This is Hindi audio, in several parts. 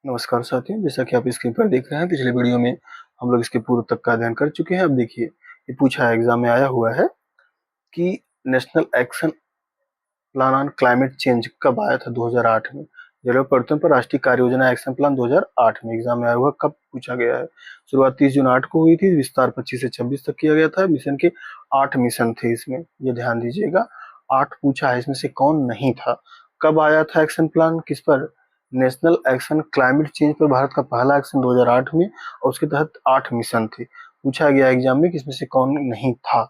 नमस्कार साथियों, जैसा कि आप स्क्रीन पर देख रहे हैं, पिछले वीडियो में हम लोग इसके पूर्व तक का अध्ययन कर चुके हैं। अब देखिए, ये पूछा है, एग्जाम में आया हुआ है कि national action plan on climate change कब आया था? 2008 में। जलवायु परिवर्तन पर राष्ट्रीय कार्य योजना एक्शन प्लान 2008 में एग्जाम में आया हुआ, कब पूछा गया है? शुरुआत 30 जून 8 को हुई थी, विस्तार 25 से 26 तक किया गया था। मिशन के 8 मिशन थे इसमें, ये ध्यान दीजिएगा। 8 पूछा है, इसमें से कौन नहीं था? कब आया था एक्शन प्लान, किस पर? नेशनल एक्शन क्लाइमेट चेंज पर भारत का पहला एक्शन 2008 में, और उसके तहत 8 मिशन थे। पूछा गया एग्जाम में कि इसमें से कौन नहीं था,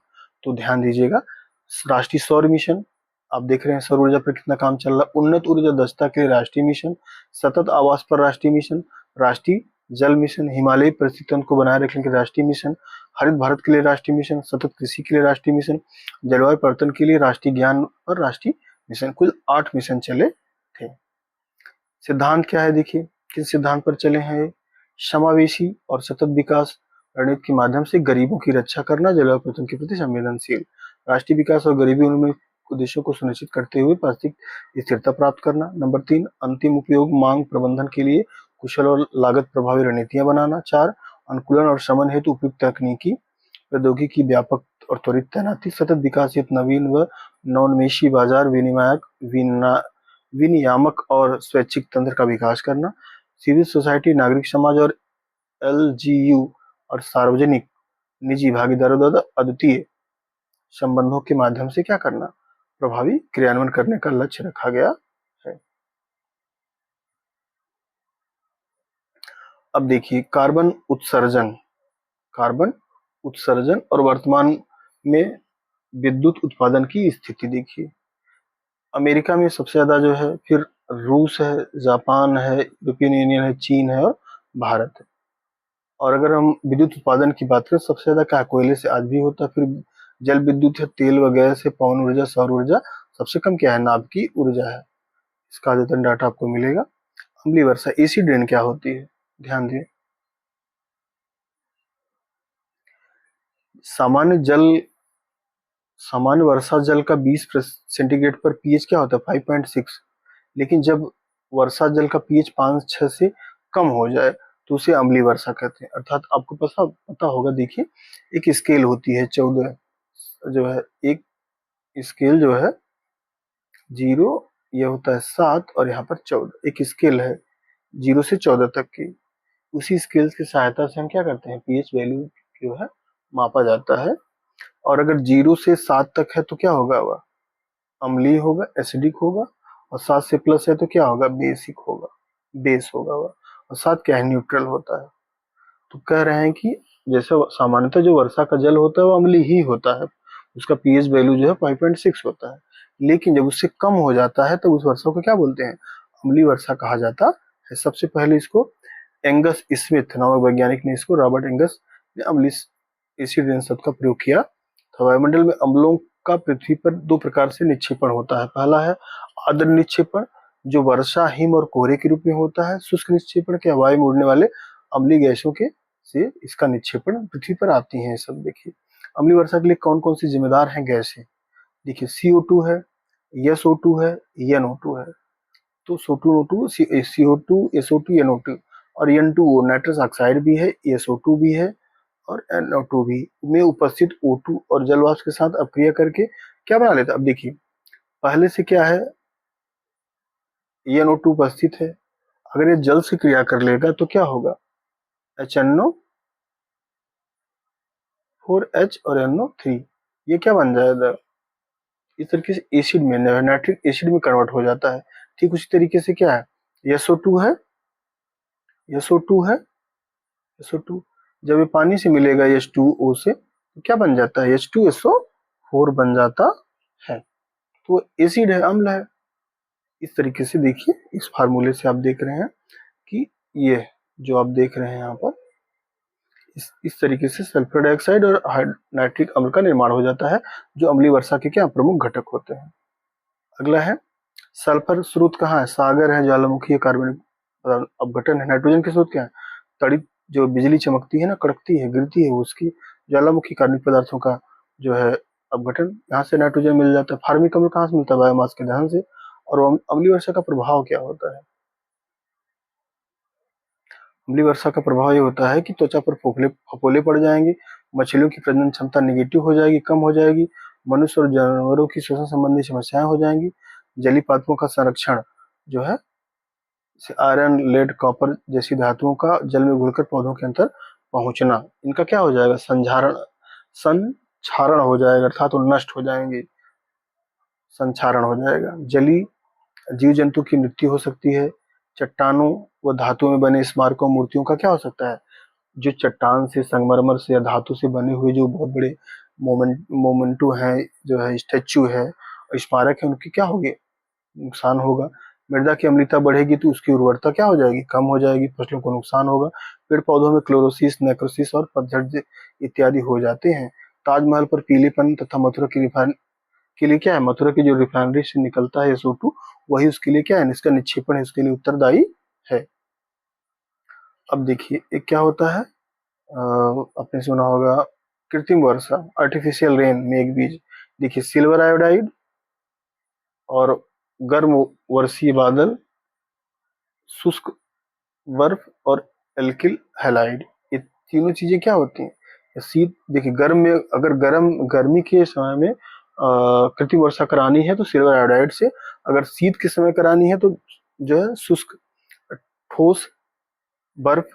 तो ध्यान दीजिएगा। राष्ट्रीय सौर मिशन, आप देख रहे हैं सौर ऊर्जा पर कितना काम चल रहा है। उन्नत ऊर्जा दक्षता के लिए राष्ट्रीय मिशन, सतत आवास पर राष्ट्रीय मिशन, राष्ट्रीय जल मिशन, हिमालयी परिस्थिति तंत्र को बनाए रखने के लिए राष्ट्रीय मिशन, हरित भारत के लिए राष्ट्रीय मिशन, सतत कृषि के लिए राष्ट्रीय मिशन, जलवायु परिवर्तन के लिए राष्ट्रीय ज्ञान और राष्ट्रीय मिशन। कुल 8 मिशन चले थे। सिद्धांत क्या है देखिए, किस सिद्धांत पर चले हैं? समावेशी और सतत विकास रणनीति के माध्यम से गरीबों की रक्षा करना, जलवायु परिवर्तन के प्रति संवेदनशील, राष्ट्रीय विकास और गरीबी उन्मूलन उद्देश्यों को सुनिश्चित करते हुए पारिस्थितिक स्थिरता प्राप्त करना। नंबर 3, अंतिम उपयोग मांग प्रबंधन के लिए कुशल और लागत प्रभावी रणनीतियां बनाना। 4, अनुकूलन और शमन हेतु उपयुक्त तकनीकी प्रौद्योगिकी की व्यापक और त्वरित तैनाती। सतत विकास हेतु नवीन व नवोन्मेषी बाजार विनियामक और स्वैच्छिक तंत्र का विकास करना। सिविल सोसाइटी, नागरिक समाज और एलजीयू और सार्वजनिक निजी भागीदारों द्वारा अद्वितीय संबंधों के माध्यम से क्या करना? प्रभावी क्रियान्वयन करने का लक्ष्य रखा गया है। अब देखिए, कार्बन उत्सर्जन और वर्तमान में विद्युत उत्पादन की स्थिति देखिए। अमेरिका में सबसे ज्यादा जो है, फिर रूस है, जापान है, यूरोपियन यूनियन है, चीन है और भारत है। और अगर हम विद्युत उत्पादन की बात करें, सबसे ज्यादा क्या कोयले से आज भी होता है, फिर जल विद्युत है, तेल व गैस है, पवन ऊर्जा, सौर ऊर्जा, सबसे कम क्या है? नाभिकीय ऊर्जा है। इसका अद्यतन डाटा आपको मिलेगा। अम्लीय वर्षा, एसिड रेन क्या होती है? ध्यान दिए, सामान्य जल सामान्य वर्षा जल का 20 सेंटीग्रेड पर पीएच क्या होता है? 5.6। लेकिन जब वर्षा जल का पीएच 5-6 से कम हो जाए तो उसे अम्लीय वर्षा कहते हैं। अर्थात आपको पता होगा, देखिए एक स्केल होती है 14, जो है एक स्केल जो है 0, ये होता है 7 और यहाँ पर 14, एक स्केल है 0 से 14 तक की। उसी स्केल की सहायता से हम क्या करते हैं? पीएच वैल्यू जो है मापा जाता है। और अगर 0 से 7 तक है तो क्या होगा? वह अम्लीय होगा, एसिडिक होगा। और 7 से प्लस है तो क्या होगा? बेस होगा वह। और 7 क्या है? न्यूट्रल होता है। तो कह रहे हैं कि जैसे सामान्यतः जो वर्षा का जल होता है वो अम्लीय ही होता है, उसका पीएच वैल्यू जो है 5.6 होता है। लेकिन जब उससे कम हो जाता है तो उस वर्षा को क्या बोलते हैं? अम्लीय वर्षा कहा जाता है। सबसे पहले इसको एंगस स्मिथ नामक वैज्ञानिक ने, इसको रॉबर्ट एंगस ने अम्लीय एसिड रेन शब्द का प्रयोग किया। तो वायुमंडल में अम्लों का पृथ्वी पर 2 प्रकार से निक्षेपण होता है। पहला है आर्द्र निक्षेपण, जो वर्षा, हिम और कोहरे के रूप में होता है। शुष्क निक्षेपण क्या? वायु में उड़ने वाले अम्लीय गैसों के से इसका निक्षेपण पृथ्वी पर आती है। सब देखिए, अम्लीय वर्षा के लिए कौन कौन सी जिम्मेदार है गैसें? देखिए, CO2 है, SO2 है, NO2 है। तो SO2, CO2, SO2, NO2 और N2O नाइट्रस ऑक्साइड भी है, SO2 भी है और NO2 भी में उपस्थित O2 और जल वाष्प के साथ अपक्रिया करके क्या बना लेता है? अब देखिए, पहले से क्या है? NO2 उपस्थित है, अगर ये जल से क्रिया कर लेगा तो क्या होगा? HNO4H और NO3, ये क्या बन जाएगा? इस तरीके से एसिड में, नाइट्रिक एसिड में कन्वर्ट हो जाता है। ठीक उसी तरीके से क्या है? SO2 है, SO2 है, SO2 जब ये पानी से मिलेगा H2O से तो क्या बन जाता है? H2SO4 बन जाता है। तो एसिड है, अम्ल है। इस तरीके से देखिए, इस फार्मूले से आप देख रहे हैं कि ये जो आप देख रहे हैं यहाँ पर, इस तरीके से सल्फर डाइऑक्साइड और नाइट्रिक अम्ल का निर्माण हो जाता है, जो अम्लीय वर्षा के क्या प्रमुख घटक होते हैं। अगला है सल्फर स्रोत कहाँ है? सागर है, ज्वालामुखी है, कार्बनिक अपघटन है। नाइट्रोजन के स्रोत क्या है? तड़ित, जो बिजली चमकती है ना, कड़कती है, गिरती है, उसकी ज्वालामुखी कार्बनिक पदार्थों का जो है अपघटन, यहाँ से नाइट्रोजन मिल जाता है। फार्मिक अम्ल कहाँ से मिलता है? बायोमास के दहन से। और अम्लीय वर्षा का प्रभाव क्या होता है? अम्लीय वर्षा का प्रभाव ये होता है कि त्वचा पर फफोले पड़ जाएंगे, मछलियों की प्रजनन क्षमता निगेटिव हो जाएगी, कम हो जाएगी, मनुष्य और जानवरों की श्वसन संबंधी समस्याएं हो जाएंगी, जलीय पादपों का संरक्षण जो है आयरन, लेड, कॉपर जैसी धातुओं का जल में घुलकर पौधों के अंदर पहुंचना, इनका क्या हो जाएगा, संक्षारण हो जाएगा, अर्थात वो नष्ट हो जाएंगे, संक्षारण हो जाएगा। जलीय जीव जंतु की मृत्यु हो सकती है। चट्टानों व धातुओं में बने स्मारकों मूर्तियों का क्या हो सकता है, जो चट्टान से, संगमरमर से या धातु से बने हुए जो बहुत बड़े मोमेंटो है, जो है स्टैच्यू है, स्मारक है, उनकी क्या होगी, नुकसान होगा। मृदा की अम्लता बढ़ेगी तो उसकी उर्वरता क्या हो जाएगी, कम हो जाएगी, फसलों को नुकसान होगा। पेड़ पौधों में क्लोरोसिस, नेक्रोसिस और पतझड़ इत्यादि हो जाते हैं। ताजमहल पर पीलेपन तथा मथुरा की रिफाइन के लिए क्या है, मथुरा की जो रिफाइनरी से निकलता है SO2, वही उसके लिए क्या है, इसका निक्षेपण है, उसके लिए उत्तरदायी है। अब देखिए एक क्या होता है, आपने सुना होगा कृत्रिम वर्षा, आर्टिफिशियल रेन, मेघ बीज। देखिए सिल्वर आयोडाइड और गर्म वर्षीय बादल, शुष्क बर्फ और एल्किल हैलाइड, ये तीनों चीजें क्या होती हैं, शीत। देखिए गर्म में, अगर गर्मी के समय में कृत्रिम वर्षा करानी है तो सिल्वर आयोडाइड से, अगर शीत के समय करानी है तो जो है शुष्क ठोस बर्फ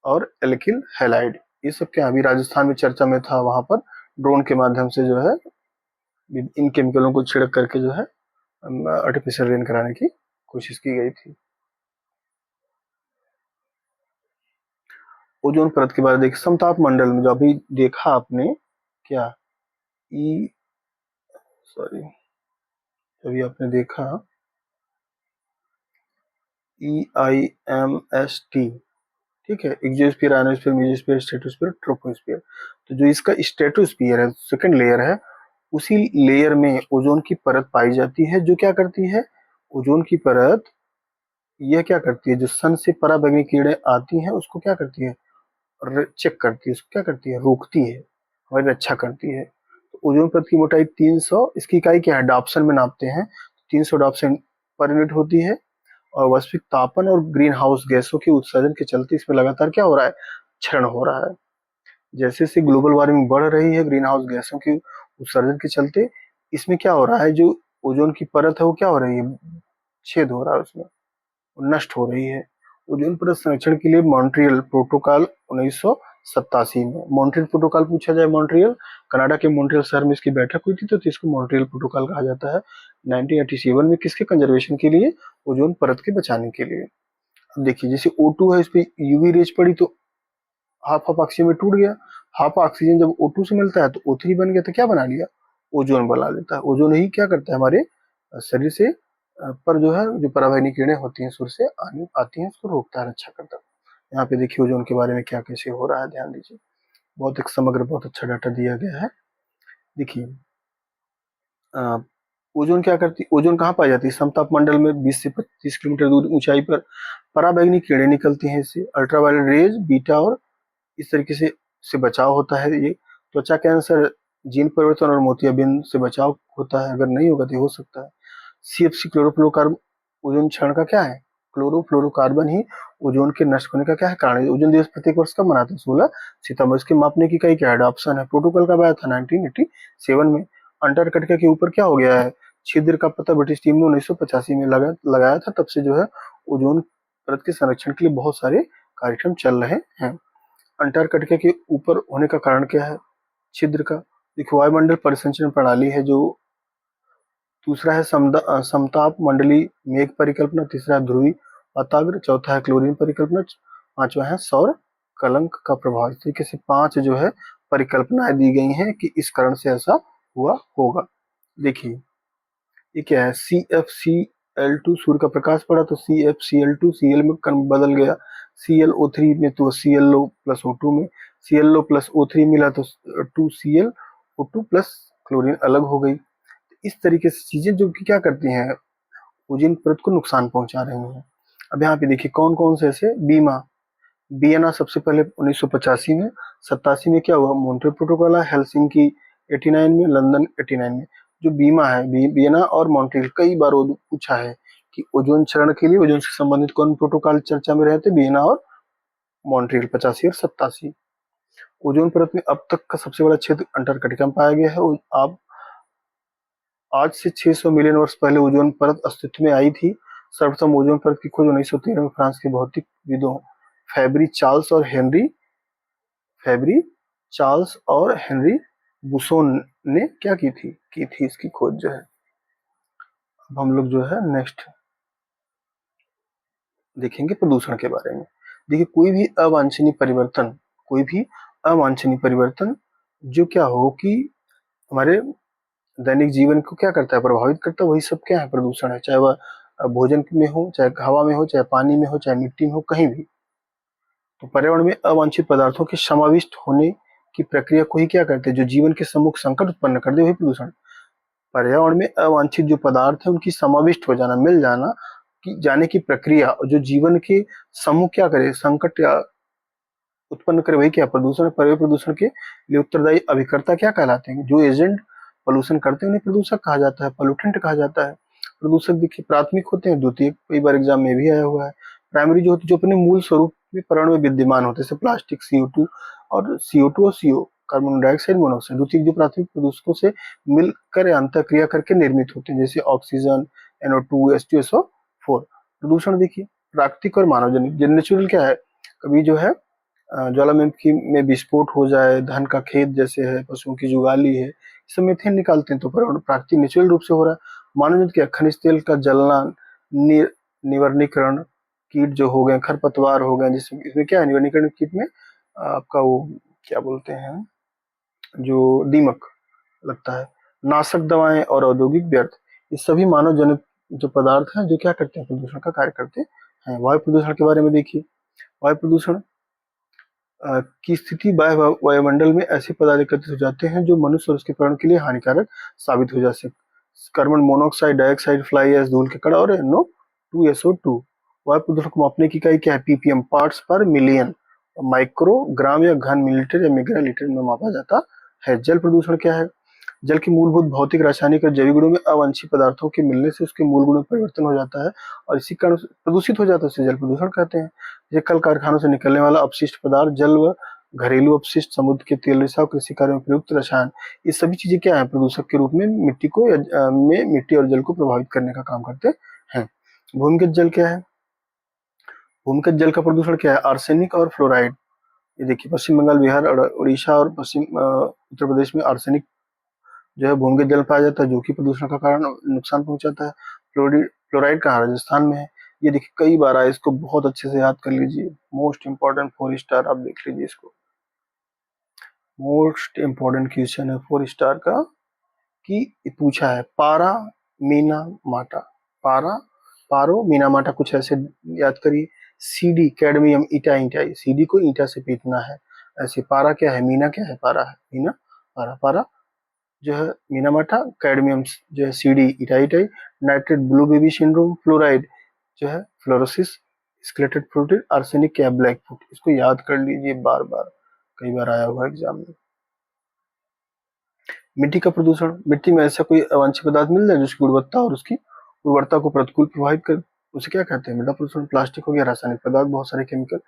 और एल्किल हैलाइड। ये सब क्या अभी राजस्थान में चर्चा में था, वहां पर ड्रोन के माध्यम से जो है इन केमिकलों को छिड़क करके जो है आर्टिफिशियल रेन कराने की कोशिश की गई थी। ओजोन परत के बारे में देखिए, समताप मंडल में जो अभी देखा आपने क्या, ई सॉरी, अभी आपने देखा EIMST, ठीक है, exosphere, ionosphere, mesosphere, stratosphere, troposphere. तो जो इसका स्ट्रेटोस्फीयर है, सेकंड लेयर है, उसी लेयर में ओजोन की परत पाई जाती है, जो क्या करती है, ओजोन की परत यह क्या करती है, जो सन से पराबैंगनी किरणें आती हैं उसको क्या करती है, चेक करती है, उसको क्या करती है, रोकती है, हमारी रक्षा करती है। तो ओजोन परत की मोटाई 300, इसकी इकाई क्या है, डाप्सन में नापते हैं, 300 डाप्सन पर यूनिट होती है। और वास्तविक तापन और ग्रीन हाउस गैसों के उत्सर्जन के चलते इसमें लगातार क्या हो रहा है, क्षरण हो रहा है। जैसे जैसे ग्लोबल वार्मिंग बढ़ रही है, ग्रीन हाउस गैसों के उत्सर्जन के चलते इसमें क्या हो रहा है, जो ओजोन की परत है वो क्या हो रही है, छेद हो रहा है, उसमें नष्ट हो रही है। ओजोन परत संरक्षण के लिए मॉन्ट्रियल प्रोटोकॉल 1987 में, मॉन्ट्रियल प्रोटोकॉल पूछा जाए, मॉन्ट्रियल कनाडा के मॉन्ट्रियल शहर में इसकी बैठक हुई थी, तो इसको मॉन्ट्रियल प्रोटोकॉल कहा जाता है। 1987 में किसके कंजर्वेशन के लिए, ओजोन परत के बचाने के लिए। अब देखिए जैसे O2 है, इस पे यूवी रेज पड़ी तो हाफ ऑफ ऑक्सीजन में टूट गया, हाफ ऑक्सीजन जब O2 से मिलता है तो O3 बन गया, तो क्या बना लिया, ओजोन बना लेता है। ओजोन ही क्या करता है, हमारे शरीर से पर जो है, जो पराबैंगनी किरणें होती हैं सूर्य से आती हैं, उसको रोकता है, रक्षा करता है। यहाँ पे देखिए ओजोन के बारे में क्या कैसे हो रहा है, ध्यान दीजिए, बहुत एक समग्र, बहुत अच्छा डाटा दिया गया है। देखिए ओजोन क्या करती, ओजोन कहाँ पाई जाती है, समताप मंडल में 20 से 25 किलोमीटर दूर ऊंचाई पर पराबैंगनी किरणें निकलती हैं, इससे अल्ट्रावायलेट रेज, बीटा और इस तरीके से बचाव होता है। ये त्वचा कैंसर, जीन परिवर्तन और मोतियाबिंद से बचाव होता है, अगर नहीं होगा तो हो सकता है। CFC क्लोरोफ्लोरोकार्बन ओजोन क्षरण का क्या है, क्लोरोफ्लोरोकार्बन ही ओजोन के नष्ट होने का क्या है कारण है। ओजोन दिवस प्रत्येक वर्ष कब मनाते हैं, 16 सितंबर। इसके मापने की कई क्या एडॉप्शन है, प्रोटोकॉल कब आया था, 1987 में। अंटार्कटिका के ऊपर क्या हो गया है, छिद्र का पता ब्रिटिश टीम ने 1985 में लगाया था, तब से जो है ओजोन परत के संरक्षण के लिए बहुत सारे कार्यक्रम चल रहे हैं। अंटार्कटिका के ऊपर होने का कारण क्या है, छिद्र का। देखिए वायुमंडल परिसंचरण प्रणाली है, जो दूसरा है समताप मंडली मेघ परिकल्पना, तीसरा है ध्रुवी वाताग्र, चौथा है क्लोरीन परिकल्पना, पांचवा है सौर कलंक का प्रभाव। इस तरीके से 5 जो है परिकल्पनाएं दी गई हैं कि इस कारण से ऐसा हुआ होगा। देखिए ये क्या है, CFCl2, सूर्य का प्रकाश पड़ा तो CFCl2 Cl में बदल गया, ClO3 में तो ClO प्लस O2 में, ClO प्लस O3 मिला तो 2ClO2 प्लस क्लोरीन अलग हो गई। इस तरीके से चीजें जो कि क्या करती हैं, ओजोन परत को नुकसान पहुंचा रही हैं। अब यहाँ पे देखिए कौन कौन से ऐसे, वियना सबसे पहले 1985 में, 87 में क्या हुआ, मॉन्ट्रियल प्रोटोकॉल है, हेलसिंकी 89 में, लंदन 89 में। जो बीमा है, वियना और मॉन्ट्रियल, कई बार पूछा है कि ओजोन क्षरण के लिए ओजोन से संबंधित कौन प्रोटोकॉल चर्चा में रहे थे? वियना और मॉन्ट्रियल 85 और 87। ओजोन परत में अब तक का सबसे बड़ा क्षेत्र अंटार्कटिका में पाया गया है। अब आज से 600 मिलियन वर्ष पहले ओजोन परत अस्तित्व में आई थी। सर्वप्रथम ओजोन परत की खोज 1913 में फ्रांस के भौतिकविदों फैब्री चार्ल्स और हेनरी बुसोन ने क्या की थी इसकी खोज जो है। अब हम लोग जो है नेक्स्ट देखेंगे प्रदूषण के बारे में। देखिए, कोई भी अवांछनीय परिवर्तन जो क्या हो कि हमारे दैनिक जीवन को क्या करता है, प्रभावित करता है, वही सब क्या है, प्रदूषण है। चाहे वह भोजन में हो, चाहे हवा में हो, चाहे पानी में हो, चाहे मिट्टी में हो, कहीं भी। तो पर्यावरण में अवांछित पदार्थों के समाविष्ट होने की प्रक्रिया को ही क्या करते हैं, जो जीवन के सम्मुख संकट उत्पन्न कर दे, वही प्रदूषण। पर्यावरण में अवांछित जो पदार्थ है उनकी समाविष्ट हो जाना, मिल जाना की जाने की प्रक्रिया, जो जीवन के सम्मुख क्या करे, संकट या उत्पन्न करे, वही क्या प्रदूषण। पर्यावरण प्रदूषण के लिए उत्तरदायी अभिकर्ता क्या कहलाते हैं? जो एजेंट पोल्यूशन करते हैं उन्हें प्रदूषक कहा जाता है, पोल्यूटेंट कहा जाता है। प्रदूषक देखिए प्राथमिक होते हैं, द्वितीयक कई बार एग्जाम में भी आया हुआ है। प्राइमरी जो होते जो अपने मूल स्वरूप में पर्यावरण में विद्यमान होते हैं, जैसे प्लास्टिक, CO2 और CO कार्बन डाइऑक्साइड, मोनोऑक्साइड। द्वितीयक जो प्राथमिक प्रदूषकों से मिलकर या अंतर क्रिया करके निर्मित होते हैं, जैसे ऑक्सीजन, NO2, H2, SO4। प्रदूषण देखिए प्राकृतिक और मानवजनित। नेचुरल क्या है, कभी जो है ज्वालामुखी में विस्फोट हो जाए, धान का खेत जैसे है, पशुओं की जुगाली है, सब मीथेन निकालते हैं, तो पर्यावरण प्राकृतिक नेचुरल रूप से हो रहा है। मानवजनित क्या, खनिज तेल का जलना, निवर्णीकरण, कीट जो हो गए, खरपतवार हो गए, जिसमें इसमें क्या है, निवर्णीकरण कीट में आपका वो क्या बोलते हैं, जो दीमक लगता है, नाशक दवाएं और औद्योगिक व्यर्थ, ये सभी मानव जनित जो पदार्थ हैं जो क्या करते हैं, प्रदूषण का कार्य करते हैं। वायु प्रदूषण के बारे में देखिए, वायु प्रदूषण की स्थिति वायुमंडल में ऐसे पदार्थ एकत्रित हो जाते हैं जो मनुष्य और उसके पर्यावरण के लिए हानिकारक साबित हो जा सकते। Carbon monoxide, dioxide, fly ash, धूल के कण और NO2, SO2। वायु प्रदूषण को मापने की इकाई क्या है, ppm, पार्ट्स पर मिलियन। माइक्रोग्राम या घन मिलीलीटर या मेगालीटर में मापा जाता है। जल प्रदूषण क्या है, जल के मूलभूत भौतिक, रासायनिक और जैविक गुणों में अवांछित पदार्थों के मिलने से उसके मूल गुणों में परिवर्तन हो जाता है और इसी कारण प्रदूषित हो जाता है, उसे जल प्रदूषण कहते हैं। ये कल कारखानों से निकलने वाला अपशिष्ट पदार्थ, जल व घरेलू अपशिष्ट, समुद्र के तेल रिसाव, कृषि कार्यों में प्रयुक्त रसायन, ये सभी चीजें क्या है, प्रदूषक के रूप में मिट्टी और जल को प्रभावित करने का काम करते हैं। भूमिगत जल क्या है, भूमिगत जल का प्रदूषण क्या है, आर्सेनिक और फ्लोराइड। ये देखिए पश्चिम बंगाल, बिहार और उड़ीसा और उत्तर प्रदेश में आर्सेनिक जो है भूमिगत जल पाया जाता है, जो कि प्रदूषण का कारण नुकसान पहुंचाता है। फ्लोराइड कहाँ, राजस्थान में है। ये देखिए कई बार आए, इसको बहुत अच्छे से याद कर लीजिए। मोस्ट इंपॉर्टेंट 4 स्टार, आप देख लीजिए इसको, मोस्ट इंपॉर्टेंट क्वेश्चन है 4 स्टार का, कि पूछा है पारा मीना माटा, पारो मीना माटा, कुछ ऐसे याद करिए। CD कैडमियम, ईटा, CD को ईटा से पीटना है। ऐसे पारा क्या है, मीना क्या है, पारा है, मीना पारा जो है मीना माटा, कैडमियम जो है CD itai, nitrate blue baby syndrome, fluoride जो है फ्लोरोसिस स्केलेटेड प्रोटीन, आर्सेनिक क्या है, ब्लैक फुट। इसको याद कर लीजिए, बार बार कई बार आया हुआ एग्जाम में। मिट्टी का प्रदूषण, मिट्टी में ऐसा कोई अवांछित पदार्थ मिल जाए जिसकी गुणवत्ता और उसकी उर्वरता को प्रतिकूल प्रभावित कर, उसे क्या कहते हैं, मृदा प्रदूषण। प्लास्टिक हो गया, रासायनिक पदार्थ, बहुत सारे केमिकल।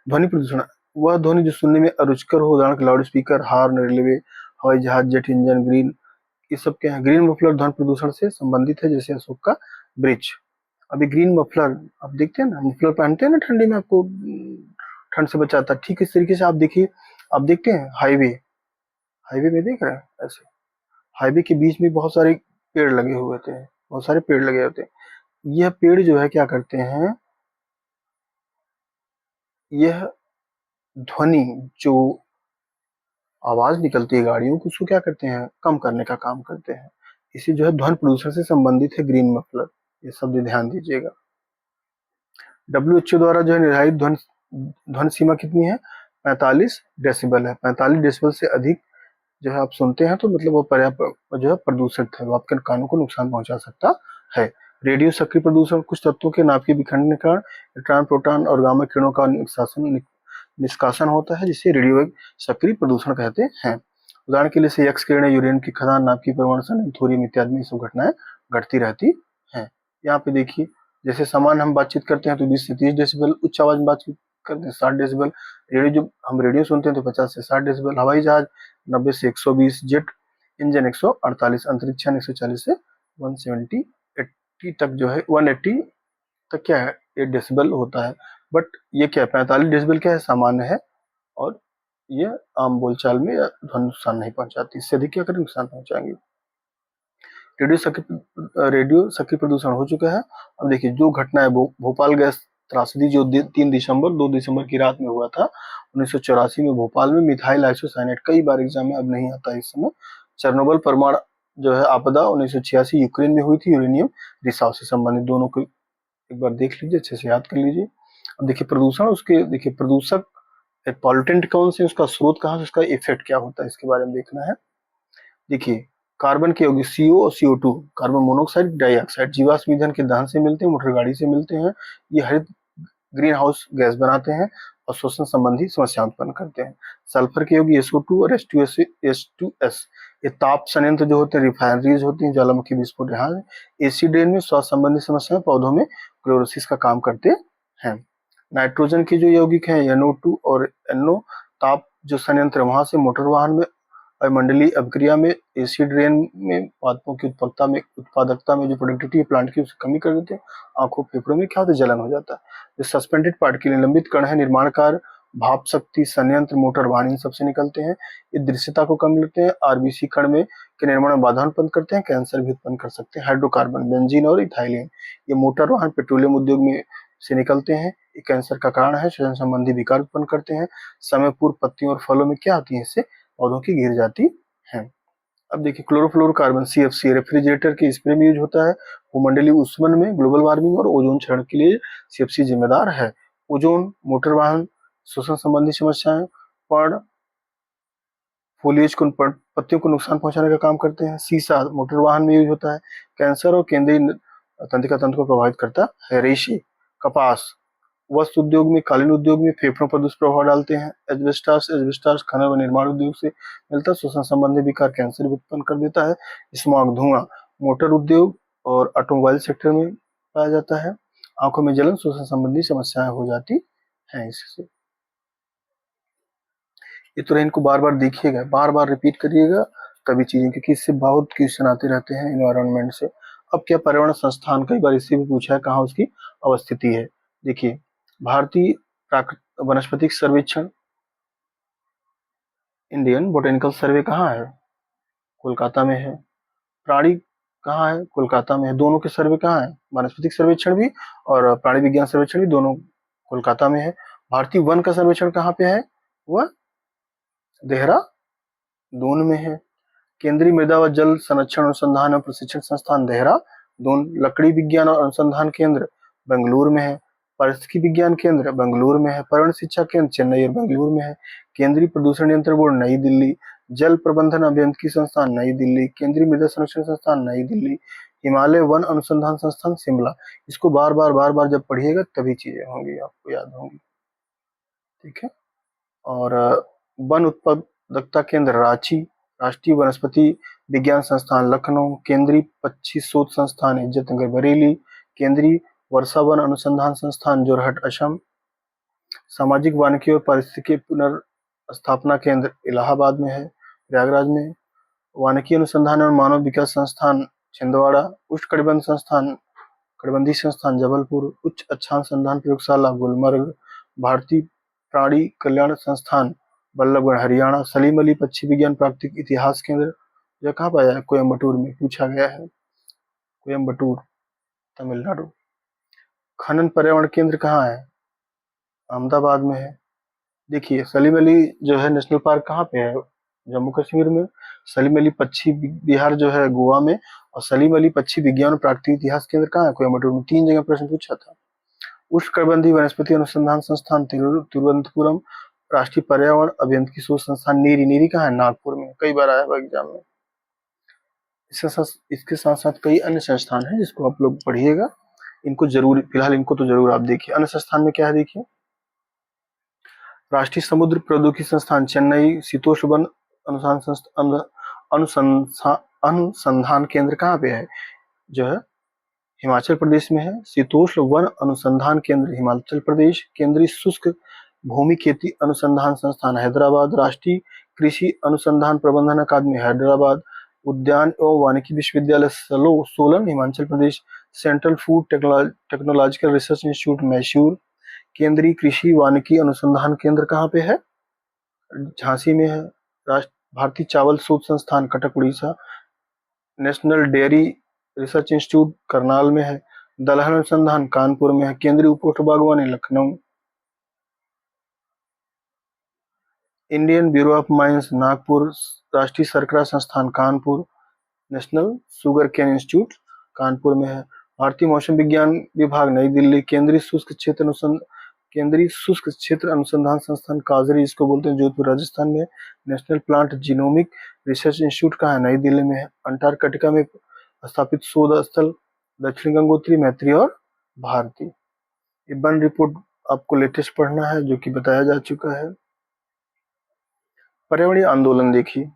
ध्वनि प्रदूषण, वह ध्वनि जो सुनने में अरुचिकर हो, उदाहरण लाउड स्पीकर, हॉर्न, रेलवे, हवाई जहाज, जेट इंजन, ग्रीन, ये सब क्या है, ग्रीन मफलर ध्वनि प्रदूषण से संबंधित है, जैसे अशोक का ब्रिज। अभी ग्रीन मफलर आप देखते हैं ना, मफलर पहनते हैं ना ठंडी में, आपको ठंड से बचाता है। ठीक इस तरीके से आप देखिए, आप देखते हैं हाईवे में देख रहे हैं, ऐसे हाईवे के बीच में बहुत सारे पेड़ लगे हुए होते हैं, बहुत सारे पेड़ लगे होते हैं। यह पेड़ जो है क्या करते हैं, यह ध्वनि जो आवाज निकलती है गाड़ियों की, उसको क्या करते हैं, कम करने का काम करते हैं। इसी जो है ध्वनि प्रदूषण से संबंधित है ग्रीन मफलर, ये शब्द ध्यान दीजिएगा। WHO द्वारा जो है निर्धारित ध्वनि सीमा कितनी है, 45 डेसिबल है। 45 डेसिबल से अधिक जो है आप सुनते हैं तो मतलब वो पर्याप्त जो है प्रदूषित है, वो आपके कानों को नुकसान पहुंचा सकता है। रेडियो सक्रिय प्रदूषण, कुछ तत्वों के नाभिकीय विखंडन के कारण इलेक्ट्रॉन, प्रोटॉन और गामा किरणों का निष्कासन होता है, जिसे रेडियो सक्रिय प्रदूषण कहते हैं। उदाहरण के लिए से एक्स किरणें, यूरेनियम की खदान, नाभिकीय परमाणु, थोरियम इत्यादि में सब घटनाएं घटती रहती हैं। यहाँ पे देखिए जैसे सामान्य हम बातचीत करते हैं तो 20 से 30 डेसिबल, उच्च आवाज में बातचीत करते हैं 60 डेसिबल, रेडियो जो हम रेडियो सुनते हैं तो 50 से 60 डेसिबल, हवाई जहाज 90 से 120, जेट इंजन 148, अंतरिक्ष यान 140 से 170 80 तक जो है 180 तक क्या है 8 डेसिबल होता है। बट ये क्या है 45 डेसिबल क्या है सामान्य है, और ये आम बोलचाल में ध्वनि नुकसान नहीं पहुंचाती, इससे अधिक क्या करें नुकसान पहुंचाएंगे। रेडियो सक्रिय प्रदूषण हो चुका है। अब देखिए जो घटना है भोपाल गैस त्रासदी जो 2 दिसंबर की रात में हुआ था 1984 में भोपाल में, मिथाइल आइसोसाइनेट, कई बार एग्जाम में अब नहीं आता इस समय। चेरनोबिल परमाणु जो है आपदा 1986 यूक्रेन में हुई थी, यूरेनियम रिसाव से संबंधित, दोनों को एक बार देख लीजिए, अच्छे से याद कर लीजिए। अब देखिए प्रदूषण, उसके देखिए प्रदूषक पॉल्यूटेंट कौन से, उसका स्रोत कहाँ से, उसका इफेक्ट क्या होता है, इसके बारे में देखना है। देखिए कार्बन के यौगिक CO और CO2, कार्बन मोनोऑक्साइड डाइऑक्साइड, जीवाश्म ईंधन के दहन से मिलते हैं, मोटर गाड़ी से मिलते हैं, ये हरित ग्रीन हाउस गैस बनाते हैं और श्वसन संबंधी समस्या उत्पन्न करते हैं। सल्फर के यौगिक SO2 और H2S, ये ताप संयंत्र जो होते हैं, रिफाइनरीज होती हैं, ज्वालामुखी विस्फोट यहाँ एसिड रेन में स्वास्थ्य संबंधी समस्याएं, पौधों में क्लोरोसिस का काम करते हैं। नाइट्रोजन के जो यौगिक हैं NO2 और NO, ताप जो संयंत्र वहां से मोटर वाहन में वायुमंडलीय अभिक्रिया में एसिड रेन में पादपों की उत्पादकता में जो प्रोडक्टिविटी प्लांट की उसकी कमी कर देते हैं। आंखों फेफड़ों में क्या होता है जलन हो जाता है। जो सस्पेंडेड पार्टिकल निलंबित कण है निर्माण कार्य, भाप शक्ति संयंत्र, मोटर वाहन, इन सबसे निकलते हैं। ये दृश्यता को कम करते हैं, RBC कण में के निर्माण में बाधा उत्पन्न करते हैं, कैंसर भी उत्पन्न कर सकते हैं। हाइड्रोकार्बन बेंजीन और इथाइलिन, ये मोटर वाहन पेट्रोलियम उद्योग में से निकलते हैं, ये कैंसर का कारण है, श्वसन संबंधी विकार उत्पन्न करते हैं। समय पूर्व पत्तियों और फलों में क्या आती है, इससे पौधों की गिर जाती है। अब देखिए क्लोरोफ्लोरोकार्बन CFC रेफ्रिजरेटर के स्प्रे में यूज होता है। भूमंडलीय ऊष्मन में ग्लोबल वार्मिंग और ओजोन क्षरण के लिए CFC जिम्मेदार है। ओजोन, मोटर वाहन, श्वसन संबंधी समस्याएं, पर्ण फोलिएज को पत्तियों को नुकसान पहुंचाने का काम करते हैं। सीसा मोटर वाहन में यूज होता है। कैंसर और केंद्रीय तंत्रिका तंत्र को प्रभावित करता है। रेशे, कपास, वस्त्र उद्योग में, कालीन उद्योग में फेफड़ों पर दुष्प्रभाव डालते हैं। एस्बेस्टॉस खनन व निर्माण उद्योग से मिलता है, श्वसन संबंधी विकार, कैंसर भी उत्पन्न कर देता है। स्मॉग, धुआं, मोटर उद्योग और ऑटोमोबाइल सेक्टर में पाया जाता है। आंखों में जलन, श्वसन संबंधी समस्याएं हो जाती हैं इससे। ये तो इनको बार बार देखिएगा, बार बार रिपीट करिएगा तभी चीजें, क्योंकि इससे बहुत क्वेश्चन आते रहते हैं एनवायरमेंट से। अब क्या पर्यावरण संस्थान, कई बार इससे भी पूछा है कहाँ उसकी अवस्थिति है। देखिए भारतीय वनस्पतिक सर्वेक्षण, इंडियन बोटेनिकल सर्वे कहाँ है, कोलकाता में है। प्राणी कहाँ है, कोलकाता में है। दोनों के सर्वे कहाँ है, वनस्पतिक सर्वेक्षण भी और प्राणी विज्ञान सर्वेक्षण भी, दोनों कोलकाता में है। भारतीय वन का सर्वेक्षण कहाँ पे है, वह देहरादून में है। केंद्रीय मृदा व जल संरक्षण अनुसंधान एवं प्रशिक्षण संस्थान देहरादून। लकड़ी विज्ञान और अनुसंधान केंद्र बेंगलुरु में है। पारिस्थितिकी विज्ञान केंद्र बेंगलुरु में है। पर्यावरण शिक्षा केंद्र चेन्नई और बेंगलुरु में है। केंद्रीय प्रदूषण नियंत्रण बोर्ड नई दिल्ली। जल प्रबंधन अभियांत्रिकी संस्थान नई दिल्ली। केंद्रीय मृदा संरक्षण संस्थान नई दिल्ली। हिमालय वन अनुसंधान संस्थान शिमला। इसको बार बार जब पढ़िएगा तभी चीजें होंगी, आपको याद होंगी, ठीक है। और वन उत्पादकता केंद्र रांची। राष्ट्रीय वनस्पति विज्ञान संस्थान लखनऊ। केंद्रीय पक्षी शोध संस्थान इज्जतनगर बरेली। केंद्रीय वर्षा वन अनुसंधान संस्थान जोरहट असम। सामाजिक वानिकी और पारिस्थितिकी पुनर्स्थापना केंद्र इलाहाबाद में है, प्रयागराज में। वानिकी अनुसंधान और मानव विकास संस्थान छिंदवाड़ा। उष्णकटिबंध संस्थान, कटिबंधीय संस्थान जबलपुर। उच्च अच्छानुसंधान प्रयोगशाला गुलमर्ग। भारतीय प्राणी कल्याण संस्थान बल्लभगढ़ हरियाणा। सलीम अली पक्षी विज्ञान प्राकृतिक इतिहास केंद्र, यह कहाँ पाया है, कोयम्बटूर में, पूछा गया है, कोयम्बटूर तमिलनाडु। खनन पर्यावरण केंद्र कहाँ है, अहमदाबाद में है। देखिए सलीम अली जो है नेशनल पार्क कहाँ पे है, जम्मू कश्मीर में। सलीम अली पक्षी विहार जो है गोवा में। और सलीम अली पक्षी विज्ञान और प्राकृतिक इतिहास केंद्र कहाँ है, कोयम्बटूर में। 3 जगह प्रश्न पूछा था। उष्णकटिबंधीय वनस्पति अनुसंधान संस्थान तिरुवनंतपुरम। राष्ट्रीय पर्यावरण अभियांत्रिकी शोध संस्थान नीरी। नीरी कहाँ है, नागपुर में, कई बार आया हुआ एग्जाम में। इसके साथ साथ कई अन्य संस्थान हैं जिसको आप लोग पढ़िएगा, इनको जरूर, फिलहाल इनको तो जरूर आप देखिए। अन्य संस्थान में क्या है देखिए, राष्ट्रीय समुद्र प्रौद्योगिकी संस्थान चेन्नई। शीतोष्ण वन अनुसंधान केंद्र कहाँ पे है, जो है हिमाचल प्रदेश में है। शीतोष्ण वन अनुसंधान केंद्र हिमाचल प्रदेश, केंद्रीय शुष्क भूमि खेती अनुसंधान संस्थान हैदराबाद, राष्ट्रीय कृषि अनुसंधान प्रबंधन अकादमी हैदराबाद, उद्यान एवं वानिकी विश्वविद्यालय Solan Himachal Pradesh, central food technological research institute Mysore, केंद्रीय कृषि वानिकी अनुसंधान केंद्र कहाँ पे है? झांसी में है। राष्ट्र भारतीय चावल शोध संस्थान Cuttack Orissa, national dairy research institute Karnal में है। दलहन अनुसंधान कानपुर में है। केंद्रीय उपोष्ण बागवानी Lucknow, Indian bureau of mines Nagpur, राष्ट्रीय शर्करा संस्थान Kanpur, national sugar cane institute Kanpur में है। भारतीय मौसम विज्ञान विभाग नई दिल्ली, केंद्रीय शुष्क क्षेत्र अनुसंधान संस्थान काजरी इसको बोलते हैं जोधपुर राजस्थान में। National plant genomic research institute कहाँ है? नई दिल्ली में है। अंटार्कटिका में स्थापित शोध स्थल दक्षिण गंगोत्री, मैत्री और भारती। ये वन रिपोर्ट आपको लेटेस्ट पढ़ना है जो कि बताया जा चुका है। पर्यावरणीय आंदोलन देखिए,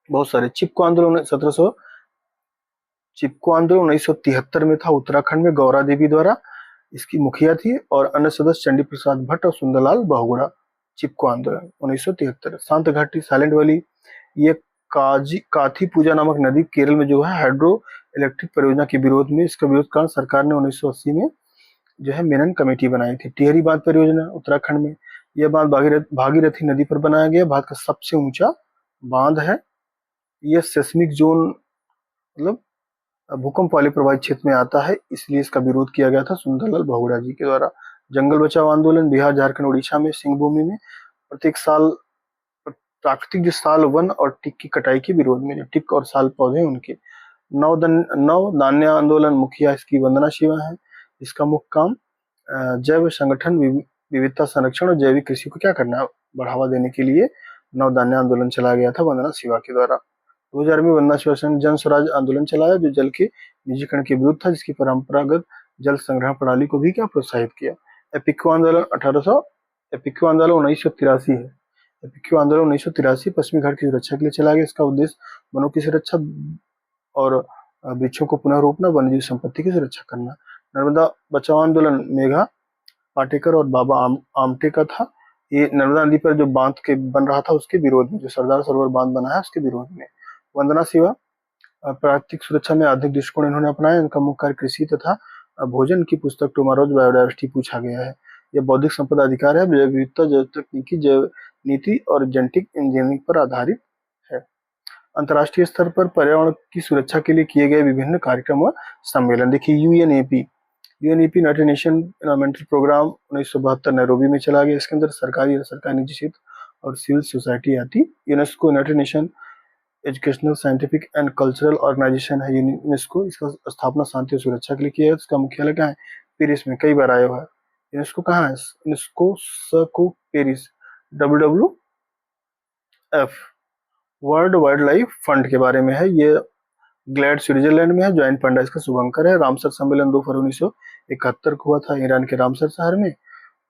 बहुत सारे। चिपको आंदोलन 1973 में था उत्तराखंड में, गौरा देवी द्वारा इसकी मुखिया थी, और अन्य सदस्य चंडी प्रसाद भट्ट और सुंदरलाल बहुगुणा। चिपको आंदोलन 1973। शांत घाटी साइलेंट वैली, ये काथी पूजा नामक नदी केरल में जो है हाइड्रो इलेक्ट्रिक परियोजना के विरोध में, इसका विरोध कारण सरकार ने 1980 में जो है मेनन कमेटी बनाई थी। टिहरी बांध परियोजना उत्तराखंड में, यह बांध भागीरथी नदी पर बनाया गया, भारत का सबसे ऊंचा बांध है। यह सेस्मिक जोन मतलब भूकंप वाले प्रभावित क्षेत्र में आता है, इसलिए इसका विरोध किया गया था सुंदरलाल बहुगुणा जी के द्वारा। जंगल बचाओ आंदोलन बिहार, झारखंड, उड़ीसा में सिंह भूमि में प्रत्येक साल प्राकृतिक जो साल, वन और टिक की कटाई के विरोध में, जो टिक और साल पौधे उनके। नव धान्य आंदोलन, मुखिया इसकी वंदना शिवा है। इसका मुख्य काम जैव संगठन, विविधता संरक्षण और जैविक कृषि को क्या करना, बढ़ावा देने के लिए नव धान्य आंदोलन चलाया गया था वंदना शिवा के द्वारा। 2000 में वंदना शिवा ने जन स्वराज आंदोलन चलाया जो जल के निजीकरण के विरुद्ध था, जिसकी परंपरागत जल संग्रहण प्रणाली को भी क्या प्रोत्साहित किया। एपिको आंदोलन 1983 है। एपिको आंदोलन 1983 पश्चिमी घाट की सुरक्षा के लिए चला गया। इसका उद्देश्य वनों की सुरक्षा और वृक्षों को पुनः रोपना, वन्यजीव संपत्ति की सुरक्षा करना। नर्मदा बचाओ आंदोलन मेघा पाटेकर और बाबा आमटे का था। ये नर्मदा नदी पर जो बांध के बन रहा था उसके विरोध में, जो सरदार सरोवर बांध बना है उसके विरोध में। वंदना शिवा प्राकृतिक सुरक्षा में आधुनिक दृष्टिकोण इन्होंने अपनाया। इनका मुख्य कार्य कृषि तथा भोजन की पुस्तक टुमारोज बायोडायवर्सिटी पूछा गया है। यह बौद्धिक संपदा अधिकार है, जैव विविधता, जैव तकनीकी, जैव नीति और जेनेटिक इंजीनियरिंग पर आधारित है। अंतर्राष्ट्रीय स्तर पर पर्यावरण की सुरक्षा के लिए किए गए विभिन्न कार्यक्रम और सम्मेलन देखिए। UNEP United Nation environmental programme 1972 Nairobi में चला गया। इसके अंदर सरकारी और सरकारी निजी क्षेत्र और सिविल सोसाइटी आती। UNESCO United Nation educational, scientific and cultural organisation है यूनेस्को। इसका स्थापना शांति और सुरक्षा के लिए किया है। इसका मुख्यालय कहाँ है? पेरिस में। कई बार आया हुआ है। यूनेस्को कहाँ है? UNESCO Paris. WWF world wild life fund के बारे में है। ये ग्लैड स्विट्जरलैंड में है। जॉइंट फंड इसका शुभंकर है। रामसर सम्मेलन 2 फरवरी 1971 को हुआ था ईरान के रामसर शहर में।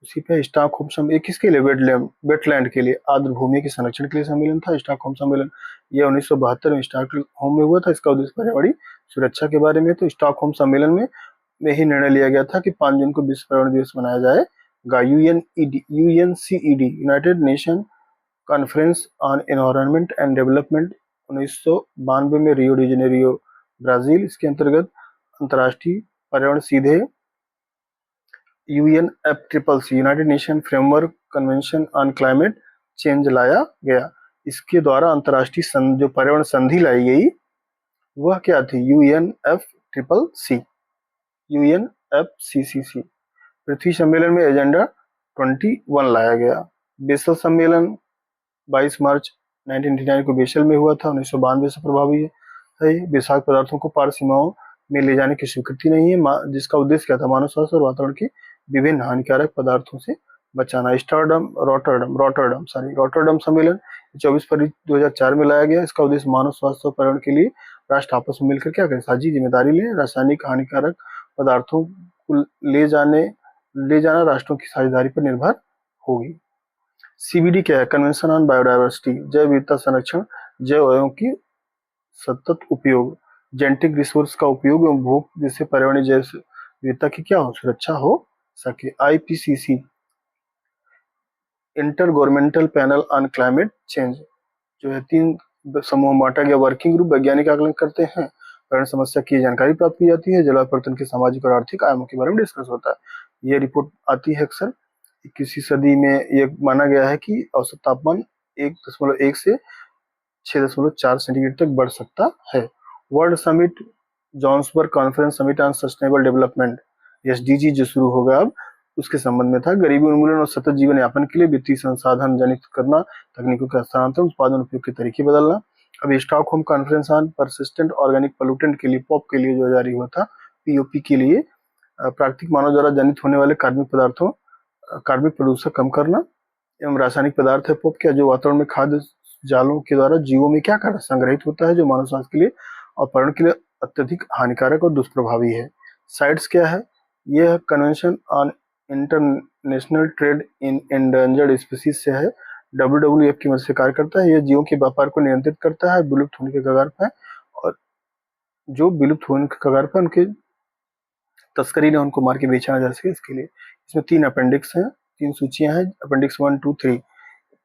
उसी पे स्टॉकहोम सम्मेलन किसके लिए? वेटलैंड के लिए, आर्द्र भूमि के संरक्षण के लिए सम्मेलन था स्टॉकहोम सम्मेलन। यह 1972 में स्टॉकहोम में हुआ था। इसका उद्देश्य पर्यावरणीय सुरक्षा के बारे में। तो स्टॉकहोम सम्मेलन में ही निर्णय लिया गया था कि 5 जून को विश्व पर्यावरण दिवस मनाया जाएगा। UNCED united nation conference on environment and development 1992 में रियो डी जेनेरियो ब्राजील। इसके अंतर्गत अंतर्राष्ट्रीय पर्यावरण सीधे UNFCCC United nation framework convention on climate change लाया गया। इसके द्वारा अंतर्राष्ट्रीय जो पर्यावरण संधि लाई गई वह क्या थी? UNFCCC। पृथ्वी सम्मेलन में एजेंडा 21 लाया गया। बेसल सम्मेलन 22 मार्च 1989 को बेसल में हुआ था। 1992 से प्रभावी है। विषाक्त पदार्थों को पार सीमाओं में ले जाने की स्वीकृति नहीं है, जिसका उद्देश्य क्या था? मानव स्वास्थ्य और वातावरण की विभिन्न हानिकारक पदार्थों से बचाना। रॉटरडम सम्मेलन 24 फरवरी 2004 में लाया गया। इसका उद्देश्य मानव स्वास्थ्य और पर्यावरण के लिए राष्ट्र आपस में मिलकर क्या करें? साझी जिम्मेदारी लें। रासायनिक हानिकारक पदार्थों को ले जाना राष्ट्रों की साझेदारी पर निर्भर होगी। CBD क्या है? कन्वेंशन ऑन बायोडायवर्सिटी, जैव विविधता संरक्षण, जैव अवयवों की सतत उपयोग। जेनेटिक रिसोर्स का उपयोग एवं भोग जिससे पर्यावरणीय जैव विविधता की क्या हो, सुरक्षा हो सके। IPCC, inter governmental panel on climate change, जो है 3 समूह में बांटा गया वर्किंग ग्रुप वैज्ञानिक आकलन करते हैं, पर्यावरण समस्या की जानकारी प्राप्त की जाती है, जलवायु परिवर्तन के सामाजिक और आर्थिक आयामों के बारे में डिस्कस होता है। ये रिपोर्ट आती है अक्सर। 21वीं सदी में ये माना गया है कि औसत तापमान 1.1 से 6.4 सेंटीग्रेड तक बढ़ सकता है। World summit, जॉन्सबर्ग conference summit on sustainable development, SDG जो शुरू होगा अब, उसके संबंध में था। गरीबी उन्मूलन और सतत जीवन यापन के लिए वित्तीय संसाधन जनित करना, तकनीकों का हस्तांतरण, उत्पादन उपयोग के तरीके बदलना। अब Stockholm conference on persistent organic pollutant के लिए, पॉप के लिए जो जारी हुआ था, पीओपी के लिए, प्राकृतिक मानव द्वारा जनित होने वाले कार्बनिक प्रदूषण कम करना एवं रासायनिक पदार्थ है पॉप क्या, जो वातावरण में खाद्य जालों के द्वारा जीवों में क्या कर संग्रहित होता है, जो मानव स्वास्थ्य के लिए और पर्यावरण के लिए अत्यधिक हानिकारक और दुष्प्रभावी है। साइट्स क्या है, यह convention on international trade in endangered species से है, WWF की मदद से कार्य करता है। यह जीवों के व्यापार को नियंत्रित करता है, विलुप्त होने के कगार पर है, और जो विलुप्त होने के कगार पर उनके तस्करी ने उनको मार के बेचा ना जा सके इसके लिए। इसमें 3 अपेंडिक्स हैं, 3 सूचियां हैं, अपेंडिक्स 1, 2, 3।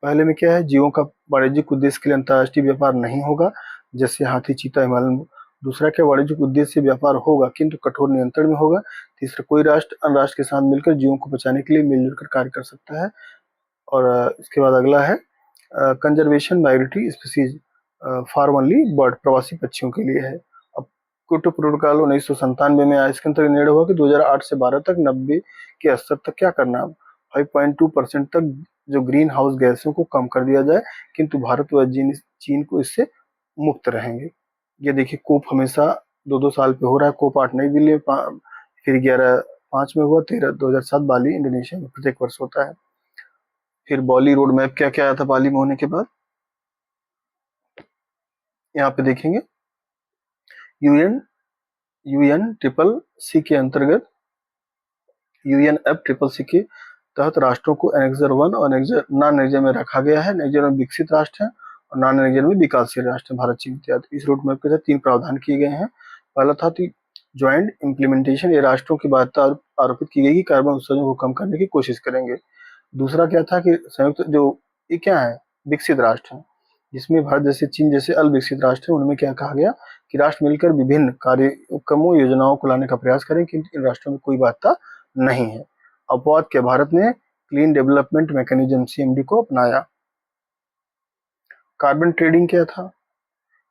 पहले में क्या है, जीवों का वाणिज्यिक उद्देश्य के लिए अंतर्राष्ट्रीय व्यापार नहीं होगा, जैसे हाथी, चीता, हिमालयन। दूसरा क्या, वाणिज्यिक उद्देश्य से व्यापार होगा किंतु कठोर नियंत्रण में होगा। तीसरा, कोई राष्ट्र अन्य राष्ट्र के साथ मिलकर जीवों को बचाने के लिए मिलजुल कर कार्य कर सकता है। और इसके बाद अगला है conservation migratory species for only bird, प्रवासी पक्षियों के लिए है। अब क्योटो प्रोटोकॉल 1997 में आया, इसके अंतर्गत निर्णय हुआ कि 2008 से 12 तक 90 के स्तर तक क्या करना, 5.2% तक जो ग्रीन हाउस गैसों को कम कर दिया जाए, किंतु भारत व चीन को इससे मुक्त रहेंगे। ये देखिए, कोप हमेशा 2-2 साल पे हो रहा है। कोप 8 नई दिल्ली में, फिर 11/5 में हुआ, 13 2007 बाली इंडोनेशिया में प्रत्येक वर्ष होता है। फिर बाली रोड मैप क्या क्या आया था बाली में होने के बाद, यहाँ पे देखेंगे। यूएनएफसीसी के अंतर्गत, यूएनएफसीसी के तहत राष्ट्रों को एनेक्सर 1 और नॉन एनेक्सर में रखा गया है। एनेक्सर में विकसित राष्ट्र है और नॉन एनेक्सर में विकासशील राष्ट्र, भारत, चीन इत्यादि। इस रोड मैप के तहत 3 प्रावधान किए गए हैं। पहला था ज्वाइंट इम्प्लीमेंटेशन, ये राष्ट्रों की बाध्यता आरोपित की गई कि कार्बन उत्सर्जन को कम करने की कोशिश करेंगे। दूसरा क्या था कि संयुक्त जो ये क्या है, विकसित राष्ट्र है, जिसमें भारत जैसे, चीन जैसे अल्पविकसित राष्ट्र है, उनमें क्या कहा गया कि राष्ट्र मिलकर विभिन्न कार्यक्रमों योजनाओं को लाने का प्रयास करें, किंतु इन राष्ट्रों में कोई बाध्यता नहीं है। अपवाद के भारत ने क्लीन डेवलपमेंट मैकेनिज्म CMD को अपनाया। कार्बन ट्रेडिंग क्या था,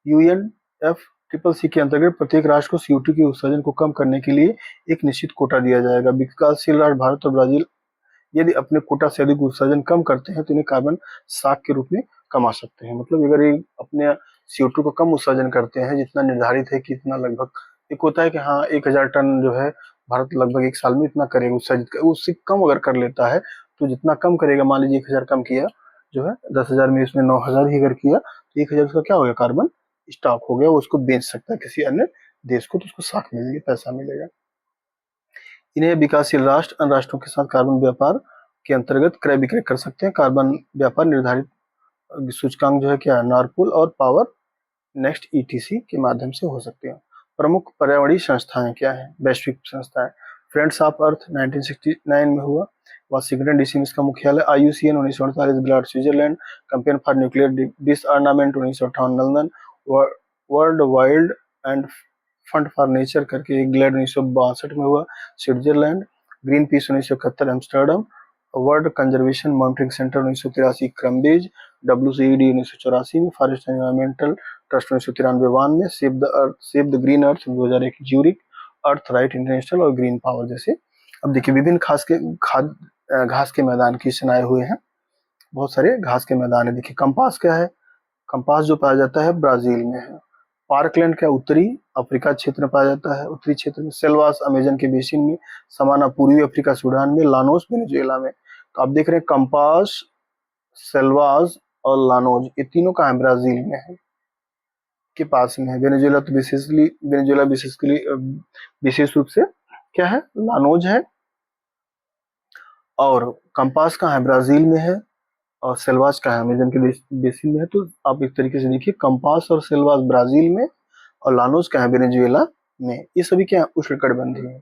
UNFCCC के अंतर्गत प्रत्येक राष्ट्र को CO2 के उत्सर्जन को कम करने के लिए एक निश्चित कोटा दिया जाएगा। विकासशील राष्ट्र भारत और ब्राजील यदि अपने कोटा से अधिक उत्सर्जन कम करते हैं तो इन्हें कार्बन साख के रूप में कमा सकते हैं। मतलब अगर ये अपने CO2 को कम उत्सर्जन करते हैं, जितना निर्धारित है कि इतना, लगभग एक होता है कि हाँ 1000 टन जो है भारत लगभग 1 साल में इतना करेगा उत्सर्जित, उससे कम अगर कर लेता है तो जितना कम करेगा, मान लीजिए 1000 कम किया जो है, 10,000 में इसने 9,000 ही अगर किया तो 1000 उसका क्या हो गया, कार्बन स्टॉक हो गया, वो उसको बेच सकता है किसी अन्य देश को, तो उसको साख मिलेगी, पैसा मिलेगा। इन्हें विकासशील राष्ट्र अन्य राष्ट्रों के साथ कार्बन व्यापार के अंतर्गत क्रय विक्रय कर सकते हैं। कार्बन व्यापार निर्धारित सूचकांक जो है क्या है, नारपुल और पावर नेक्स्ट ETC के माध्यम से हो सकते हैं। प्रमुख पर्यावरणीय संस्थाएं क्या है, वैश्विक संस्थाएं, फ्रेंड्स ऑफ अर्थ 1969 में हुआ, वाशिंगटन DC में इसका मुख्यालय। IUCN 1948 glad, Switzerland, campaign for nuclear डिसआर्मामेंट 1958 London, world wild end fund for nature करके ग्लैड 1962 में हुआ, Switzerland, green peas 1971 Amsterdam, world conservation monitoring centre 1983 क्रम्बेज, WCED 1984 में, फॉरेस्ट एनवायरमेंटल ट्रस्ट 1993 में, save the green earth 2001 Zurich, earth right international और ग्रीन पावर जैसे। अब देखिए, विभिन्न घास के मैदान क्वेश्चन आए हुए हैं, बहुत सारे घास के मैदान है। देखिए, कंपास क्या है, कंपास जो पाया जाता है ब्राजील में है। पार्कलैंड क्या, उत्तरी अफ्रीका क्षेत्र में पाया जाता है, उत्तरी क्षेत्र में। सेल्वास अमेजन के बेसिन में, समाना पूर्वी अफ्रीका सूडान में, लानोस वेनेजुएला में। तो आप देख रहे हैं कंपास, सेल्वास और लानोज, ये तीनों कहाँ है, ब्राजील में है, के पास में है। वेनेजुएला तो वेनेजुएला विशेष रूप से क्या है, लानोज है, और कंपास कहाँ है, ब्राजील में है, और सेल्वास कहाँ है, अमेजन के बेसिन में है। तो आप इस तरीके से देखिए, कंपास और सेल्वास ब्राजील में, और लानोस कहाँ है, वेनेजुएला में। ये सभी क्या है, उष्णकटिबंधीय है।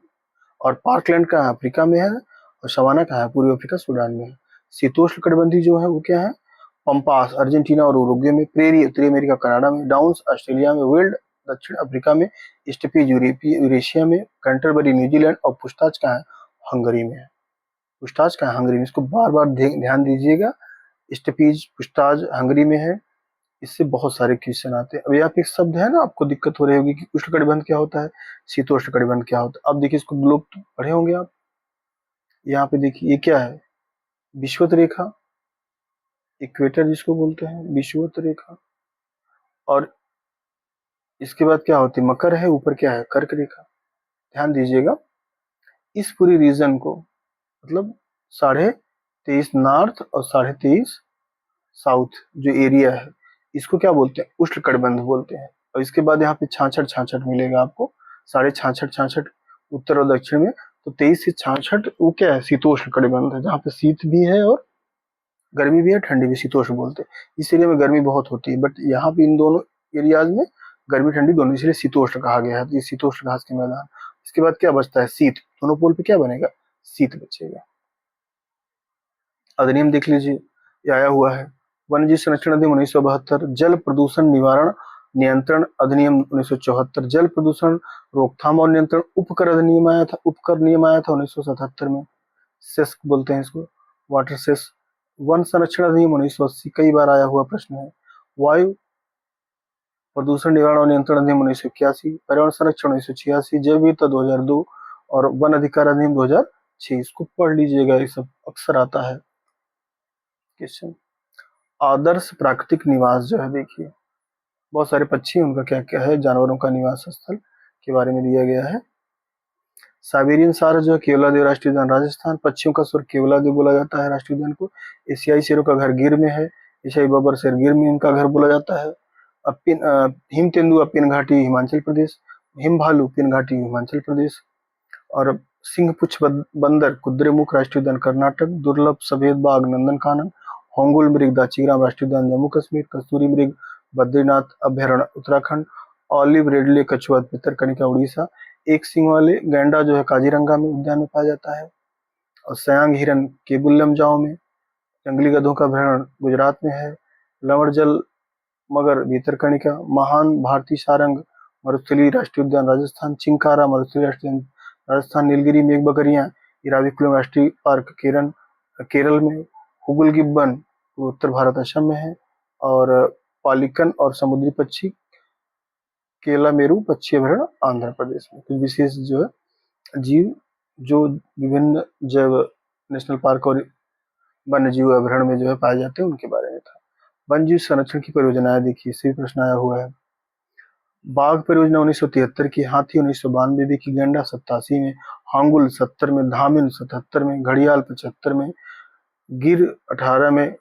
और पार्कलैंड कहाँ है, अफ्रीका में है। और सवाना कहाँ है, पूर्वी अफ्रीका सूडान में है। शीतोष्णकटिबंधीय जो है वो क्या है, पंपास अर्जेंटीना और उरुग्वे में, प्रेरी उत्तरी अमेरिका कनाडा में, डाउन्स ऑस्ट्रेलिया में, विल्ड दक्षिण अफ्रीका में, स्टेपीज यूरेशिया में, कैंटरबरी न्यूजीलैंड और पूछताछ कहाँ है, हंगरी में है। पूछताछ कहाँ है, हंगरी में। इसको बार बार ध्यान दीजिएगा। स्टेपीज पूछताछ हंगरी में है। इससे बहुत सारे क्वेश्चन आते हैं। अब यहाँ पे एक शब्द है ना, आपको दिक्कत हो रही होगी कि उष्णकटिबंध क्या होता है, शीतोष्णकटिबंध क्या होता है। अब देखिए इसको ग्लोब तो पढ़े होंगे आप। यहाँ पे देखिए ये क्या है, विषुवत रेखा, इक्वेटर जिसको बोलते हैं, विषुवत रेखा। और इसके बाद क्या होती है, मकर है, ऊपर क्या है, कर्क रेखा। ध्यान दीजिएगा, इस पूरी रीजन को मतलब 23.5 नॉर्थ और 23.5 साउथ जो एरिया है, इसको क्या बोलते हैं, उष्णकटिबंध बोलते हैं। और इसके बाद यहाँ पे 66 मिलेगा आपको, 66.5 उत्तर और दक्षिण में। तो 23 से 66 वो क्या है, शीतोष्ण कटिबंध है, जहाँ पे शीत भी है और गर्मी भी है, ठंडी भी, शीतोष्ण बोलते हैं। इस एरिया में गर्मी बहुत होती है, बट यहाँ पे इन दोनों एरियाज में गर्मी ठंडी दोनों, इसलिए शीतोष्ण कहा गया है। तो ये शीतोष्ण घास के मैदान। इसके बाद क्या बचता है, शीत। दोनों पोल पे क्या बनेगा, शीत बचेगा। अधिनियम देख लीजिए, ये आया हुआ है, वन्य जीव संरक्षण अधिनियम 1972, जल प्रदूषण निवारण नियंत्रण अधिनियम 1974, जल प्रदूषण रोकथाम और नियंत्रण उपकर अधिनियम आया था, उपकर नियम आया था 1977 में, सेस बोलते हैं इसको, वाटर सेस। वन संरक्षण अधिनियम 1980, कई बार आया हुआ प्रश्न है। वायु प्रदूषण निवारण और नियंत्रण अधिनियम 1981, पर्यावरण संरक्षण 1986, जैव विविधता 2002 और वन अधिकार अधिनियम 2006। इसको पढ़ लीजिएगा, ये सब अक्सर आता है क्वेश्चन। आदर्श प्राकृतिक निवास जो है, देखिए बहुत सारे पक्षी, उनका क्या क्या है, जानवरों का निवास स्थल के बारे में दिया गया है। साइबेरियन सारस जो है केवलादेव राष्ट्रीय उद्यान राजस्थान, पक्षियों का स्वर्ग केवलादेव बोला जाता है राष्ट्रीय उद्यान को। एशियाई शेरों का घर गिर में है, एशियाई बबर शेर गिर में इनका घर बोला जाता है। हिम तेंदुआ पिन घाटी हिमाचल प्रदेश, हिम भालू पिन घाटी हिमाचल प्रदेश। और सिंह पुच्छ बंदर कुद्रेमुख राष्ट्रीय उद्यान कर्नाटक, दुर्लभ सफेद बाघ नंदन कानन, होंगुल मृग दाचीग्राम राष्ट्रीय उद्यान जम्मू कश्मीर, कस्तूरी मृग बद्रीनाथ अभ्यारण्य उत्तराखंड, ऑलिव रेडले कछुआ भितरकनिका उड़ीसा, एक सिंह वाले गैंडा जो है काजीरंगा में उद्यान में पाया जाता है। और सयांग हिरन केबुल लमजाओ में, जंगली गधों का अभ्यारण्य गुजरात में है। लवण जल मगर भितरकनिका, महान भारतीय सारंग मरुस्थली राष्ट्रीय उद्यान राजस्थान, चिंकारा मरुस्थली राष्ट्रीय उद्यान राजस्थान, नीलगिरी मेघ बकरियां इराविकुलम राष्ट्रीय पार्क केरल में, हुगुल गिब्बन उत्तर भारत असम में है। और पालिकन और समुद्री पक्षी केलामेरू पक्षी अभ्यारण्य आंध्र प्रदेश में। कुछ विशेष जो है जीव जो विभिन्न जैव नेशनल पार्क और वन्य जीव अभ्यारण्य में जो है पाए जाते हैं, उनके बारे में था। वन जीव संरक्षण की परियोजनाएं देखिए, इससे भी प्रश्न आया हुआ है। बाघ परियोजना 1973 की, हाथी 1992 में की, गैंडा 87 में, हांगुल 70 में, धामिन 77 में, घड़ियाल 75 में, गिर 18 में,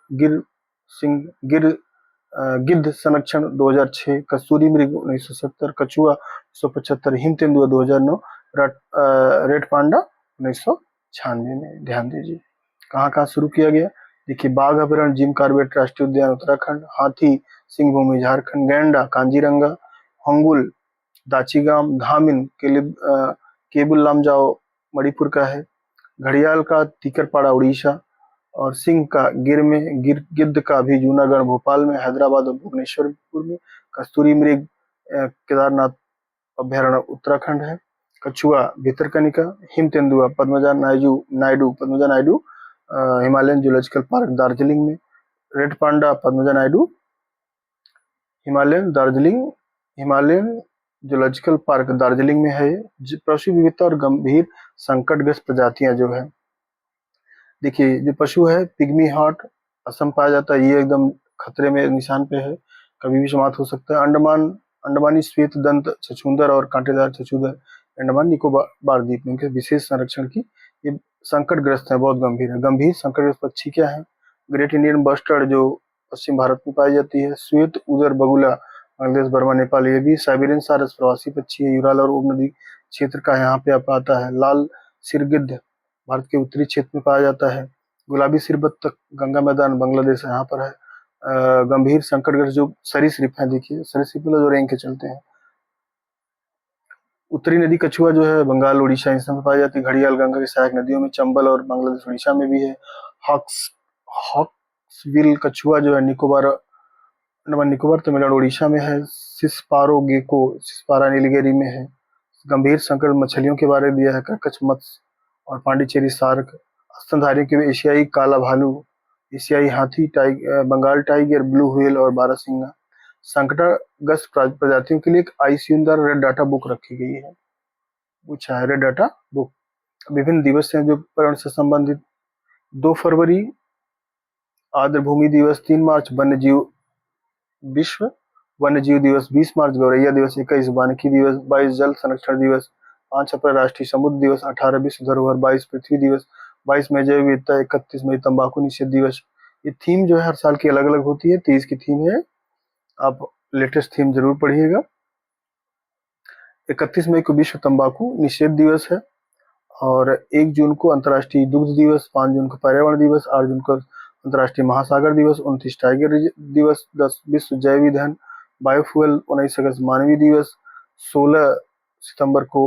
गिद्ध संरक्षण 2006, कस्तूरी मृग 1970, कछुआ 175, हिम तेंदुआ 2009, रेड पांडा 1996 में। ध्यान दीजिए कहाँ कहाँ शुरू किया गया। देखिए बाघ अभ्यारण्य जिम कॉर्बेट राष्ट्रीय उद्यान उत्तराखंड, हाथी सिंह भूमि झारखंड, गैंडा कांजीरंगा, होंगुल दाचीगाम, धामिन केबुल लामजाओ मणिपुर का है, घड़ियाल का तिकरपाड़ा उड़ीसा, और सिंह का गिद्ध का भी जूनागढ़ भोपाल में, हैदराबाद और भुवनेश्वरपुर में, कस्तूरी मृग केदारनाथ अभ्यारण्य उत्तराखंड है, कछुआ भितरकनिका, हिम तेंदुआ Padmaja Naidu Himalayan zoological park Darjeeling में, red panda Padmaja Naidu Himalayan zoological park Darjeeling में है। पशु विविधता और गंभीर संकटग्रस्त प्रजातियां जो है, देखिए जो पशु है पिग्मी हॉट असम पाया जाता है, ये एकदम खतरे में निशान पे है, कभी भी समाप्त हो सकता है। अंडमानी श्वेत दंत छछूंदर और कांटेदार छछूंदर अंडमान निकोबार द्वीप में, विशेष संरक्षण की ये संकटग्रस्त है, बहुत गंभीर है। गंभीर संकटग्रस्त पक्षी क्या है, ग्रेट इंडियन बस्टर्ड जो पश्चिम भारत में पाई जाती है, श्वेत उदर बगुला बांग्लादेश बर्मा नेपाल, ये भी साइबेरियन सारस प्रवासी पक्षी है, यूराल और उप नदी क्षेत्र का यहाँ पे आप आता है। लाल सिरगिद्ध भारत के उत्तरी क्षेत्र में पाया जाता है। गुलाबी सिरबत्तख गंगा मैदान बांग्लादेश यहाँ पर है। गंभीर संकटग्रस्त जो सरीसृप है, देखिए सरीसृप जो रेंग के चलते हैं, उत्तरी नदी कछुआ जो है बंगाल, उड़ीसा इन सब में पाई जाती है। घड़ियाल गंगा की सहायक नदियों में, चंबल और बांग्लादेश उड़ीसा में भी है। हॉक्स हॉक्सविल कछुआ जो है निकोबार, अंडमान निकोबार तमिलनाडु उड़ीसा में है। सिस्पारो गेको सिस्पारा नीलगिरी में है। गंभीर संकट मछलियों के बारे में दिया है, कर्कच मत्स्य और पांडिचेरी शार्क। स्तनधारियों के में एशियाई काला भालू, एशियाई हाथी, बंगाल टाइगर, ब्लू व्हेल और बारहसिंगा। संकटग्रस्त प्रजातियों के लिए एक आईसीयू रेड डाटा बुक रखी गई है। पूछा है रेड डाटा बुक। विभिन्न दिवस हैं जो पर्यावरण से संबंधित। 2 फरवरी आर्द्र भूमि दिवस, 3 मार्च विश्व वन्य जीव दिवस, 20 मार्च गौरैया दिवस, 21 वानिकी दिवस, 22 जल संरक्षण दिवस, 5 अप्रैल राष्ट्रीय समुद्र दिवस, 18 विश्व धरोहर, 22 पृथ्वी दिवस, 22 मई जैव विविधता, 31 मई तंबाकू निषेध दिवस। ये थीम जो है हर साल की अलग अलग होती है। 23 की थीम है, आप लेटेस्ट थीम जरूर पढ़िएगा। 31 मई को विश्व तंबाकू निषेध दिवस है और 1 जून को अंतर्राष्ट्रीय दुग्ध दिवस, 5 जून को पर्यावरण दिवस, 8 जून को अंतर्राष्ट्रीय महासागर दिवस, 29 टाइगर दिवस, 10 विश्व जैव ईंधन बायोफ्यूल, 19 अगस्त मानवीय दिवस, 16 सितंबर को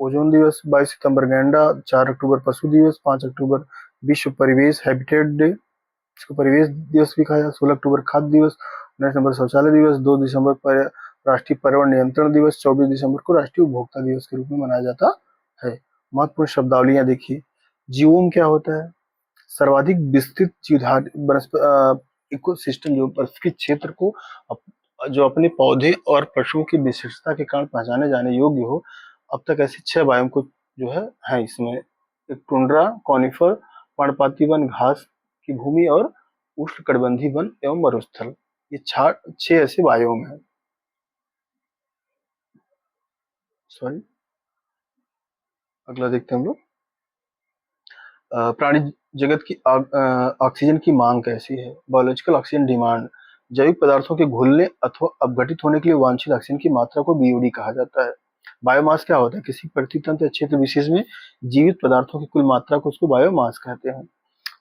ओजोन दिवस, 22 सितंबर गैंडा, 4 अक्टूबर पशु दिवस, 5 अक्टूबर विश्व परिवेश हैबिटेट डे, इसको परिवेश दिवस भी कहा जाता है, 16 अक्टूबर खाद्य दिवस, 19 दिसंबर शौचालय दिवस, 2 दिसंबर पर राष्ट्रीय पर्यावरण नियंत्रण दिवस, 24 दिसंबर को राष्ट्रीय उपभोक्ता दिवस के रूप में मनाया जाता है। महत्वपूर्ण शब्दावलियां देखिए। जीवोम क्या होता है? सर्वाधिक विस्तृत जीवधारी इकोसिस्टम जो परिस्थिति क्षेत्र को जो अपने पौधे और पशुओं की विशेषता के कारण पहचाने जाने योग्य हो। अब तक ऐसे 6 बायोम को जो है इसमें। एक टुंड्रा, कॉनिफर, पर्णपाती वन, घास की भूमि और उष्णकटिबंधीय वन एवं मरुस्थल। ये 6 ऐसे बायोम हैं। सॉरी, अगला देखते हैं हम लोग। प्राणी जगत की ऑक्सीजन की मांग कैसी है? Biological oxygen demand. जैविक पदार्थों के घुलने अथवा अपघटित होने के लिए वांछित ऑक्सीजन की मात्रा को बीओडी कहा जाता है। बायोमास क्या होता है? किसी प्रतितंत्र क्षेत्र विशेष में जीवित पदार्थों की कुल मात्रा को उसको बायोमास कहते हैं।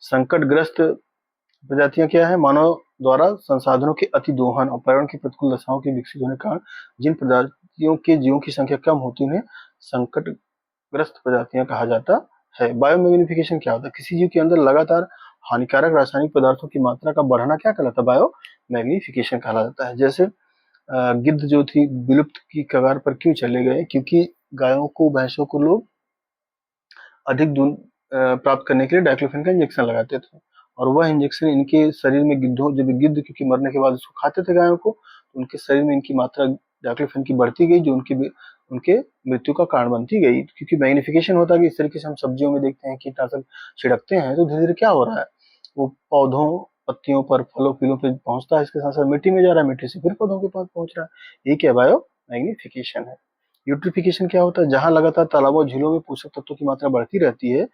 संकटग्रस्त प्रजातियां क्या है? मानव द्वारा संसाधनों के अति दोहन और पर्यावरण की प्रतिकूल दशाओं के विकसित होने के कारण जिन प्रजातियों के जीवों की संख्या कम होती है उन्हें संकटग्रस्त प्रजातियां कहा जाता है। बायोमैग्निफिकेशन क्या होता है? किसी जीव के अंदर लगातार हानिकारक रासायनिक पदार्थों की मात्रा का बढ़ना क्या कहलाता है? बायोमैग्निफिकेशन कहा जाता है। जैसे गिद्ध जो थी विलुप्त की कगार पर क्यों चले गए? क्योंकि गायों को, भैंसों को लोग अधिक दूध प्राप्त करने के लिए डाइक्लोफेन का इंजेक्शन लगाते थे और वह इंजेक्शन इनके शरीर में जब गिद्ध क्योंकि मरने के बाद उसको खाते थे गायों को, तो उनके शरीर में इनकी मात्रा डाइक्लोफेन की बढ़ती गई, जो उनके मृत्यु का कारण बनती गई। क्योंकि मैग्निफिकेशन होता है कि इस तरीके से हम सब्जियों में देखते हैं कीटनाशक छिड़कते हैं तो धीरे धीरे क्या हो रहा है, वो पौधों, पत्तियों पर, फलों फूलों पे पहुंचता है, इसके साथ साथ मिट्टी में जा रहा है, मिट्टी से फिर पौधों के पास पहुंच रहा है। ये क्या बायो मैग्निफिकेशन है। यूट्रिफिकेशन क्या होता है? जहां लगातार तालाबों, झीलों में पोषक तत्वों की मात्रा बढ़ती रहती है,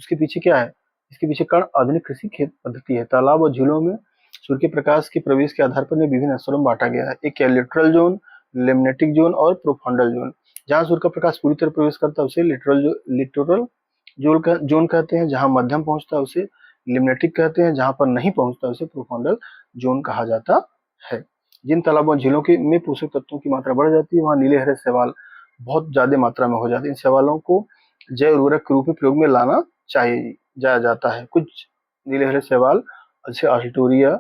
उसके पीछे क्या है? इसके पीछे कारण आधुनिक कृषि खेत पद्धति है। तालाब और झीलों में सूर्य के प्रकाश के प्रवेश के आधार पर विभिन्न स्तरों में बांटा गया है। एक क्या? लिटरल जोन, लेमनेटिक जोन और प्रोफंडल जोन। जहां सूर्य का प्रकाश पूरी तरह प्रवेश करता है उसे लिटरल जोन कहते हैं। जहां मध्यम पहुंचता है उसे लिमनेटिक कहते हैं। जहां पर नहीं पहुंचता उसे प्रोफंडल जोन कहा जाता है। जिन तालाबों, झीलों के में पोषक तत्वों की मात्रा बढ़ जाती है वहां नीले हरे शैवाल बहुत ज्यादा मात्रा में हो जाते हैं। इन शैवालों को जैव उर्वरक के रूप में प्रयोग में लाना जाया जाता है। कुछ नीले हरे शैवाल जैसे आल्टोरिया,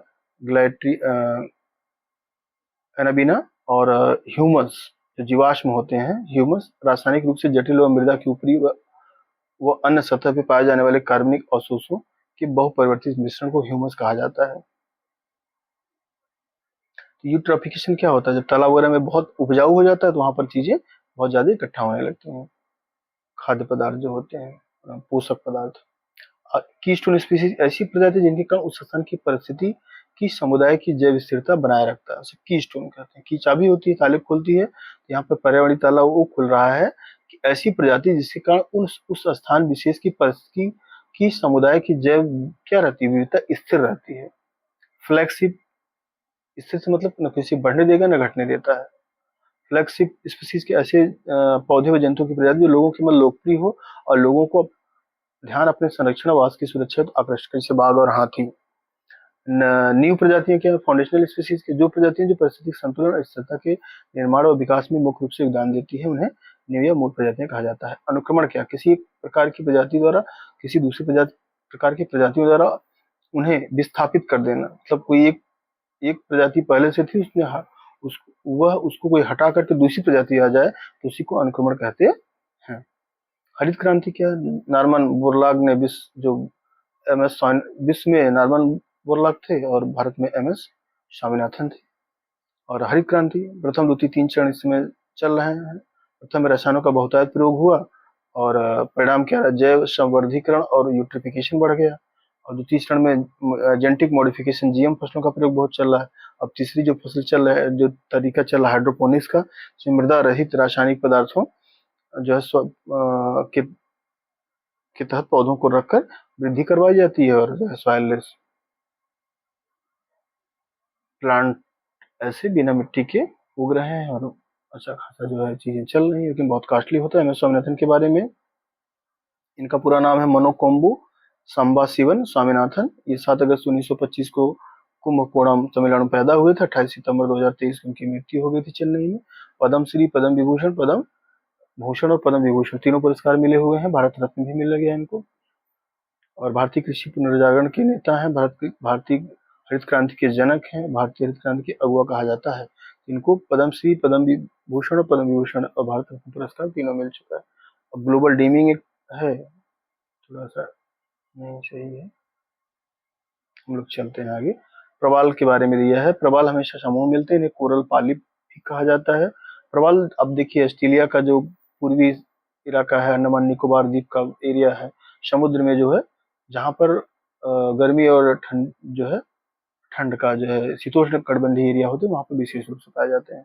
एनाबीना और ह्यूमस जो जीवाश्म होते हैं, ह्यूमस रासायनिक रूप से जटिल व मृदा की ऊपरी व अन्य सतह पर पाए जाने वाले कार्बनिक अवशोषों के बहुपरिवर्तित मिश्रण को ह्यूमस कहा जाता है। यूट्रॉफिकेशन क्या होता है? जब तालाब वगैरह में बहुत उपजाऊ हो जाता है तो वहां पर चीजें बहुत ज्यादा इकट्ठा होने लगती हैं, खाद्य पदार्थ जो होते हैं, पोषक पदार्थ। कीस्टोन स्पीसीज ऐसी प्रजाति जिनके कारण उस स्थान की परिस्थिति की समुदाय की जैव स्थिरता बनाए रखता है, उसे कीस्टोन कहते हैं। की चाबी होती है, ताले खुलती है, यहाँ पर पर्यावरणीय ताला वो खुल रहा है कि ऐसी प्रजाति जिसके कारण उस स्थान विशेष की परिस्थिति की समुदाय की जैव क्या रहती है? विविधता स्थिर रहती है। फ्लैगशिप, स्थिर से मतलब न किसी बढ़ने देगा न घटने देता है। फ्लैगशिप स्पीसीज के ऐसे पौधे व जंतु की प्रजाति जो लोगों के मन लोकप्रिय हो और लोगों को ध्यान अपने संरक्षण, आवास की सुरक्षा आकर्षित करे, जैसे बाघ और हाथी। नींव प्रजातियां क्या? फाउंडेशनल स्पीसीज के जो प्रजातियां जो परिस्थितिक संतुलन और स्थिरता के निर्माण और विकास में मुख्य रूप से योगदान देती है, उन्हें न्यू या मूल प्रजातियां कहा जाता है। अनुक्रमण क्या, किसी एक प्रकार की प्रजाति द्वारा किसी दूसरी प्रकार की प्रजातियों द्वारा उन्हें विस्थापित कर देना, मतलब कोई एक एक प्रजाति पहले से थी, उसने वह उसको कोई हटा करके दूसरी प्रजाति आ जाए तो उसी को अनुक्रमण कहते हैं। हरित क्रांति क्या है, नॉर्मन बोरलॉग ने विश्व में नॉर्मन बोरलॉग थे और भारत में MS स्वामीनाथन थे। और हरित क्रांति प्रथम द्वितीय 3 चरण इसमें चल रहे हैं। प्रथम में रसायनों का बहुतायत प्रयोग हुआ और परिणाम क्या रहा, जैव संवर्धीकरण और यूट्रिफिकेशन बढ़ गया। और द्वितीय चरण में जेनेटिक मॉडिफिकेशन, GM फसलों का प्रयोग बहुत चल रहा है। अब तीसरी जो फसल चल रहा है, जो तरीका चल रहा है हाइड्रोपोनिक्स का, जिसमें मृदा रहित रासायनिक पदार्थों जो है के तहत पौधों को रखकर वृद्धि करवाई जाती है और जो है सॉइललेस प्लांट ऐसे बिना मिट्टी के उग रहे हैं और अच्छा खासा जो है चीजें चल रही है, लेकिन बहुत कॉस्टली होता है। MS स्वामीनाथन के बारे में, इनका पूरा नाम है मनोकोम्बु संबाशिवन स्वामीनाथन। ये 7 अगस्त 1925 को कुंभकोणम तमिलनाडु पैदा हुए थे। 28 सितंबर 2023 को उनकी मृत्यु हो गई थी चेन्नई में। पद्मश्री, पद्म विभूषण, पद्म भूषण और पद्म विभूषण तीनों पुरस्कार मिले हुए हैं। भारत रत्न भी मिल गया इनको। और भारतीय कृषि पुनर्जागरण के नेता हैं, भारतीय हरित क्रांति के जनक हैं, भारतीय हरित क्रांति के अगुआ कहा जाता है। इनको पद्मश्री, पद्म विभूषण और पद्म विभूषण और भारत रत्न पुरस्कार तीनों मिल चुका है। अब ग्लोबल डीमिंग एक है, थोड़ा सा नहीं सही है, हम लोग चलते हैं आगे। प्रवाल के बारे में दिया है, प्रवाल हमेशा समूह मिलते हैं, इन्हें कोरल पाली भी कहा जाता है। प्रवाल, अब देखिए ऑस्ट्रेलिया का जो पूर्वी इलाका है, अंडमान निकोबार द्वीप का एरिया है, समुद्र में जो है, जहाँ पर गर्मी और ठंड जो है, ठंड का जो है शीतोष्ण कटिबंधीय एरिया होते हैं, वहाँ पर विशेष रूप से पाए जाते हैं।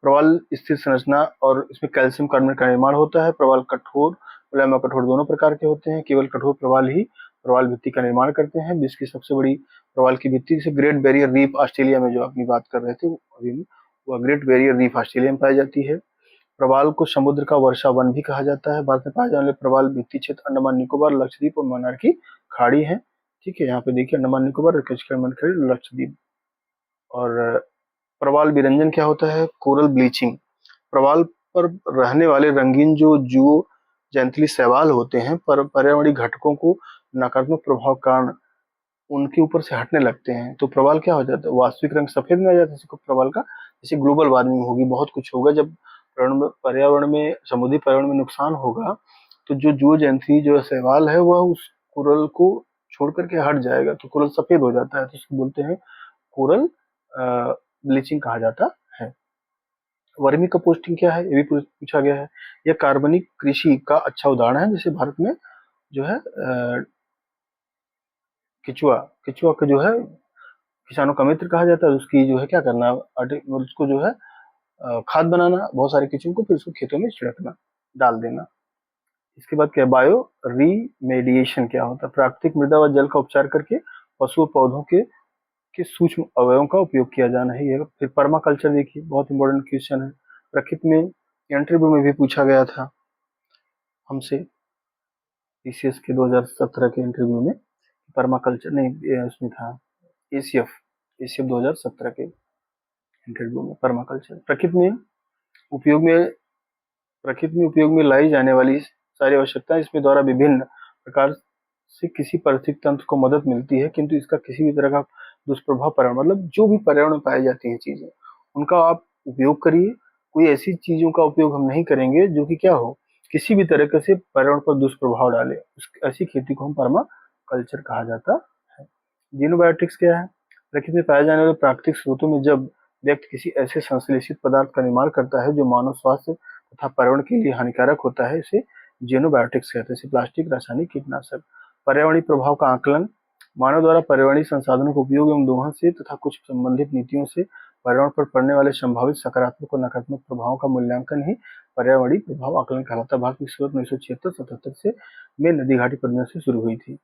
प्रवाल स्थिर संरचना और इसमें कैल्शियम कार्बोनेट का निर्माण होता है। प्रवाल कठोर, मुलायम और कठोर दोनों प्रकार के होते हैं। केवल कठोर प्रवाल ही प्रवाल भित्ति का निर्माण करते हैं। विश्व की सबसे बड़ी प्रवाल की भित्ति जैसे ग्रेट बैरियर रीफ ऑस्ट्रेलिया में, जो अपनी बात कर रहे थे अभी में, वह ग्रेट बैरियर रीफ ऑस्ट्रेलिया में पाई जाती है। प्रवाल को समुद्र का वर्षा वन भी कहा जाता है। भारत में पाए जाने वाले प्रवाल भित्ति क्षेत्र अंडमान निकोबार, लक्षद्वीप और मन्नार की खाड़ी है। ठीक है, यहाँ पे देखिए अंडमान निकोबार, लक्षद्वीप। और प्रवाल विरंजन क्या होता है, कोरल ब्लीचिंग। प्रवाल पर रहने वाले रंगीन जो जुओ जैंतली शैवाल होते हैं, पर पर्यावरणीय घटकों को नकारात्मक प्रभाव के कारण उनके ऊपर से हटने लगते हैं, तो प्रवाल क्या हो जाता है, वास्तविक रंग सफेद में आ जाता है। इसको प्रवाल का, जैसे ग्लोबल वार्मिंग होगी, बहुत कुछ होगा, जब पर्यावरण में, समुद्री पर्यावरण में नुकसान होगा, तो जो जुओ जैंतली जो शैवाल है वह उस कोरल को छोड़ करके हट जाएगा, तो कोरल सफेद हो जाता है, तो इसको बोलते हैं कोरल ब्लीचिंग कहा जाता है। वर्मी कंपोस्टिंग क्या है, ये भी पूछा गया है। यह कार्बनिक कृषि का अच्छा उदाहरण है। जैसे भारत में जो है केचुआ केचुआ का जो है किसानों का मित्र कहा जाता है। उसकी जो है क्या करना, उसको जो है खाद बनाना, बहुत सारे केचुओं को, फिर उसको खेतों में छिड़कना, डाल देना। इसके बाद क्या, बायो रीमेडिएशन क्या होता है, प्राकृतिक मृदा व जल का उपचार करके पशु पौधों के सूक्ष्म अवयवों का उपयोग किया जाना है। फिर पर्माकल्चर देखिए, बहुत इंपॉर्टेंट क्वेश्चन है, प्रकृति में इंटरव्यू में भी पूछा गया था हमसे, PCS के 2017 के इंटरव्यू में। पर्माकल्चर नहीं, उसमें था एसीएफ 2017 के इंटरव्यू में। पर्माकल्चर प्रकृति में उपयोग में लाई जाने वाली सारी आवश्यकताएं, इसमें द्वारा विभिन्न प्रकार से किसी पारिस्थितिक तंत्र को मदद मिलती है, किंतु इसका किसी भी तरह का दुष्प्रभाव पर्यावरण, मतलब जो भी पर्यावरण में पाई जाती है चीजें, उनका आप उपयोग करिए। कोई ऐसी चीजों का उपयोग हम नहीं करेंगे जो कि क्या हो, किसी भी तरह से पर्यावरण पर दुष्प्रभाव डाले, ऐसी खेती को हम पर्मा कल्चर कहा जाता है। जीनोबायोटिक्स क्या है, प्रकृति में पाए जाने वाले प्राकृतिक स्रोतों में जब व्यक्ति किसी ऐसे संश्लेषित पदार्थ का निर्माण करता है जो मानव स्वास्थ्य तथा पर्यावरण के लिए हानिकारक होता है, इसे जीनोबायोटिक्स कहते हैं। जैसे प्लास्टिक, रासायनिक कीटनाशक। पर्यावरणीय प्रभाव का आकलन, मानव द्वारा पर्यावरणीय संसाधनों का उपयोग एवं दोहन से तथा कुछ संबंधित नीतियों से पर्यावरण पर पड़ने वाले संभावित सकारात्मक और नकारात्मक प्रभावों का मूल्यांकन ही पर्यावरणीय प्रभाव आकलन कहलाता है। भारत की शुरुआत 1976-77 से में नदी घाटी परियोजना से शुरू हुई थी।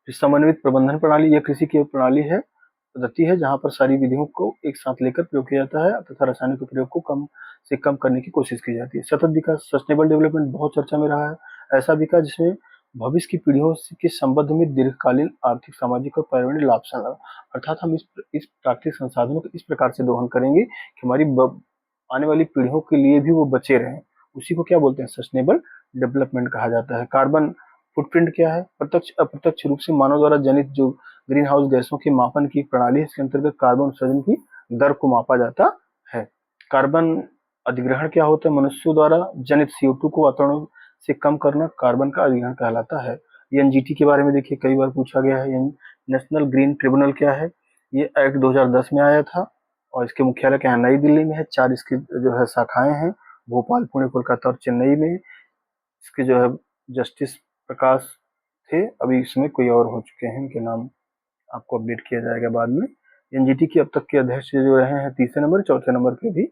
समन्वित प्रबंधन प्रणाली, यह कृषि की प्रणाली है, पद्धति है, जहां पर सारी विधियों को एक साथ लेकर प्रयोग किया जाता है तथा रासायनिक उपयोग को कम से कम करने की कोशिश की जाती है। सतत विकास, सस्टेनेबल डेवलपमेंट बहुत चर्चा में रहा है। ऐसा विकास जिसमें भविष्य की पीढ़ियों के संबंध में दीर्घकालीन आर्थिक, सामाजिक और पर्यावरणीय लाभ संभव, अर्थात हम इस प्राकृतिक संसाधनों को इस प्रकार से दोहन करेंगे कि हमारी आने वाली पीढ़ियों के लिए भी वो बचे रहें उसी को क्या बोलते हैं, सस्टेनेबल डेवलपमेंट कहा जाता है। कार्बन फुटप्रिंट क्या है, प्रत्यक्ष अप्रत्यक्ष रूप से मानव द्वारा जनित जो ग्रीन हाउस गैसों के मापन की प्रणाली है, इसके अंतर्गत कार्बन उत्सर्जन की दर को मापा जाता है। कार्बन अधिग्रहण क्या होता है, मनुष्यों द्वारा जनित CO2 को वातावरण से कम करना कार्बन का अधिग्रहण कहलाता है। एनजीटी के बारे में देखिए, कई बार पूछा गया है। नेशनल ग्रीन ट्रिब्यूनल क्या है, ये एक्ट 2010 में आया था और इसके मुख्यालय क्या है, नई दिल्ली में है। 4 इसकी जो है शाखाएं हैं, भोपाल, पुणे, कोलकाता और चेन्नई में। इसके जो है जस्टिस प्रकाश थे, अभी इसमें कोई और हो चुके हैं, इनके नाम आपको अपडेट किया जाएगा बाद में। एनजीटी की अब तक के अध्यक्ष जो रहे हैं, तीसरे नंबर, चौथे नंबर पे भी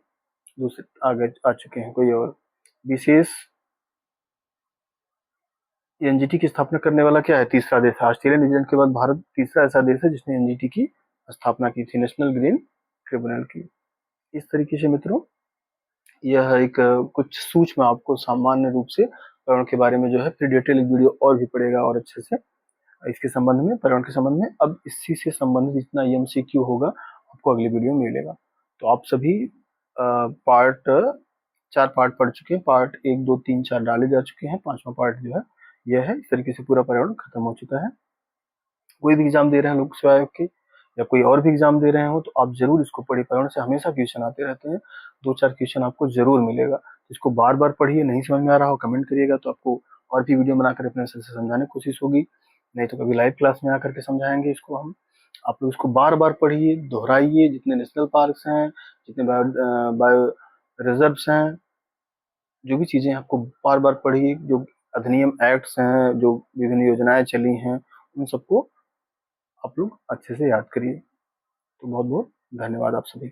दूसरे आगे आ चुके हैं कोई और। विशेष एनजीटी की स्थापना करने वाला क्या है, तीसरा देश है। ऑस्ट्रेलिया, न्यूजीलैंड के बाद भारत तीसरा ऐसा देश है जिसने एनजीटी की स्थापना की थी, नेशनल ग्रीन ट्रिब्यूनल की। इस तरीके से मित्रों, यह एक कुछ सूक्ष्म आपको सामान्य रूप से पर्यावरण के बारे में जो है, फिर डिटेल वीडियो और भी पड़ेगा और अच्छे से इसके संबंध में, पर्यावरण के संबंध में। अब इसी से संबंधित जितना एमसीक्यू होगा आपको अगली वीडियो में मिलेगा। तो आप सभी पार्ट 4 पार्ट पढ़ चुके हैं, पार्ट 1, 2, 3, 4 डाले जा चुके हैं, 5वां पार्ट जो है यह है। इस तरीके से पूरा पर्यावरण खत्म हो चुका है। कोई भी एग्जाम दे रहे हैं लोक सेवा आयोग के या कोई और भी एग्जाम दे रहे हो तो आप जरूर इसको पढ़िए। पर्यावरण से हमेशा क्वेश्चन आते रहते हैं, 2-4 क्वेश्चन आपको जरूर मिलेगा। इसको बार बार पढ़िए, नहीं समझ में आ रहा हो कमेंट करिएगा, तो आपको और भी वीडियो बनाकर अपने सर से समझाने की कोशिश होगी, नहीं तो कभी लाइव क्लास में आकर के समझाएंगे इसको हम। आप लोग इसको बार बार पढ़िए, दोहराइए। जितने नेशनल पार्क हैं, जितने बायो रिजर्व्स हैं, जो भी चीजें आपको बार बार पढ़िए, जो अधिनियम एक्ट्स हैं, जो विभिन्न योजनाएं चली हैं, उन सबको आप लोग अच्छे से याद करिए। तो बहुत बहुत धन्यवाद आप सभी का।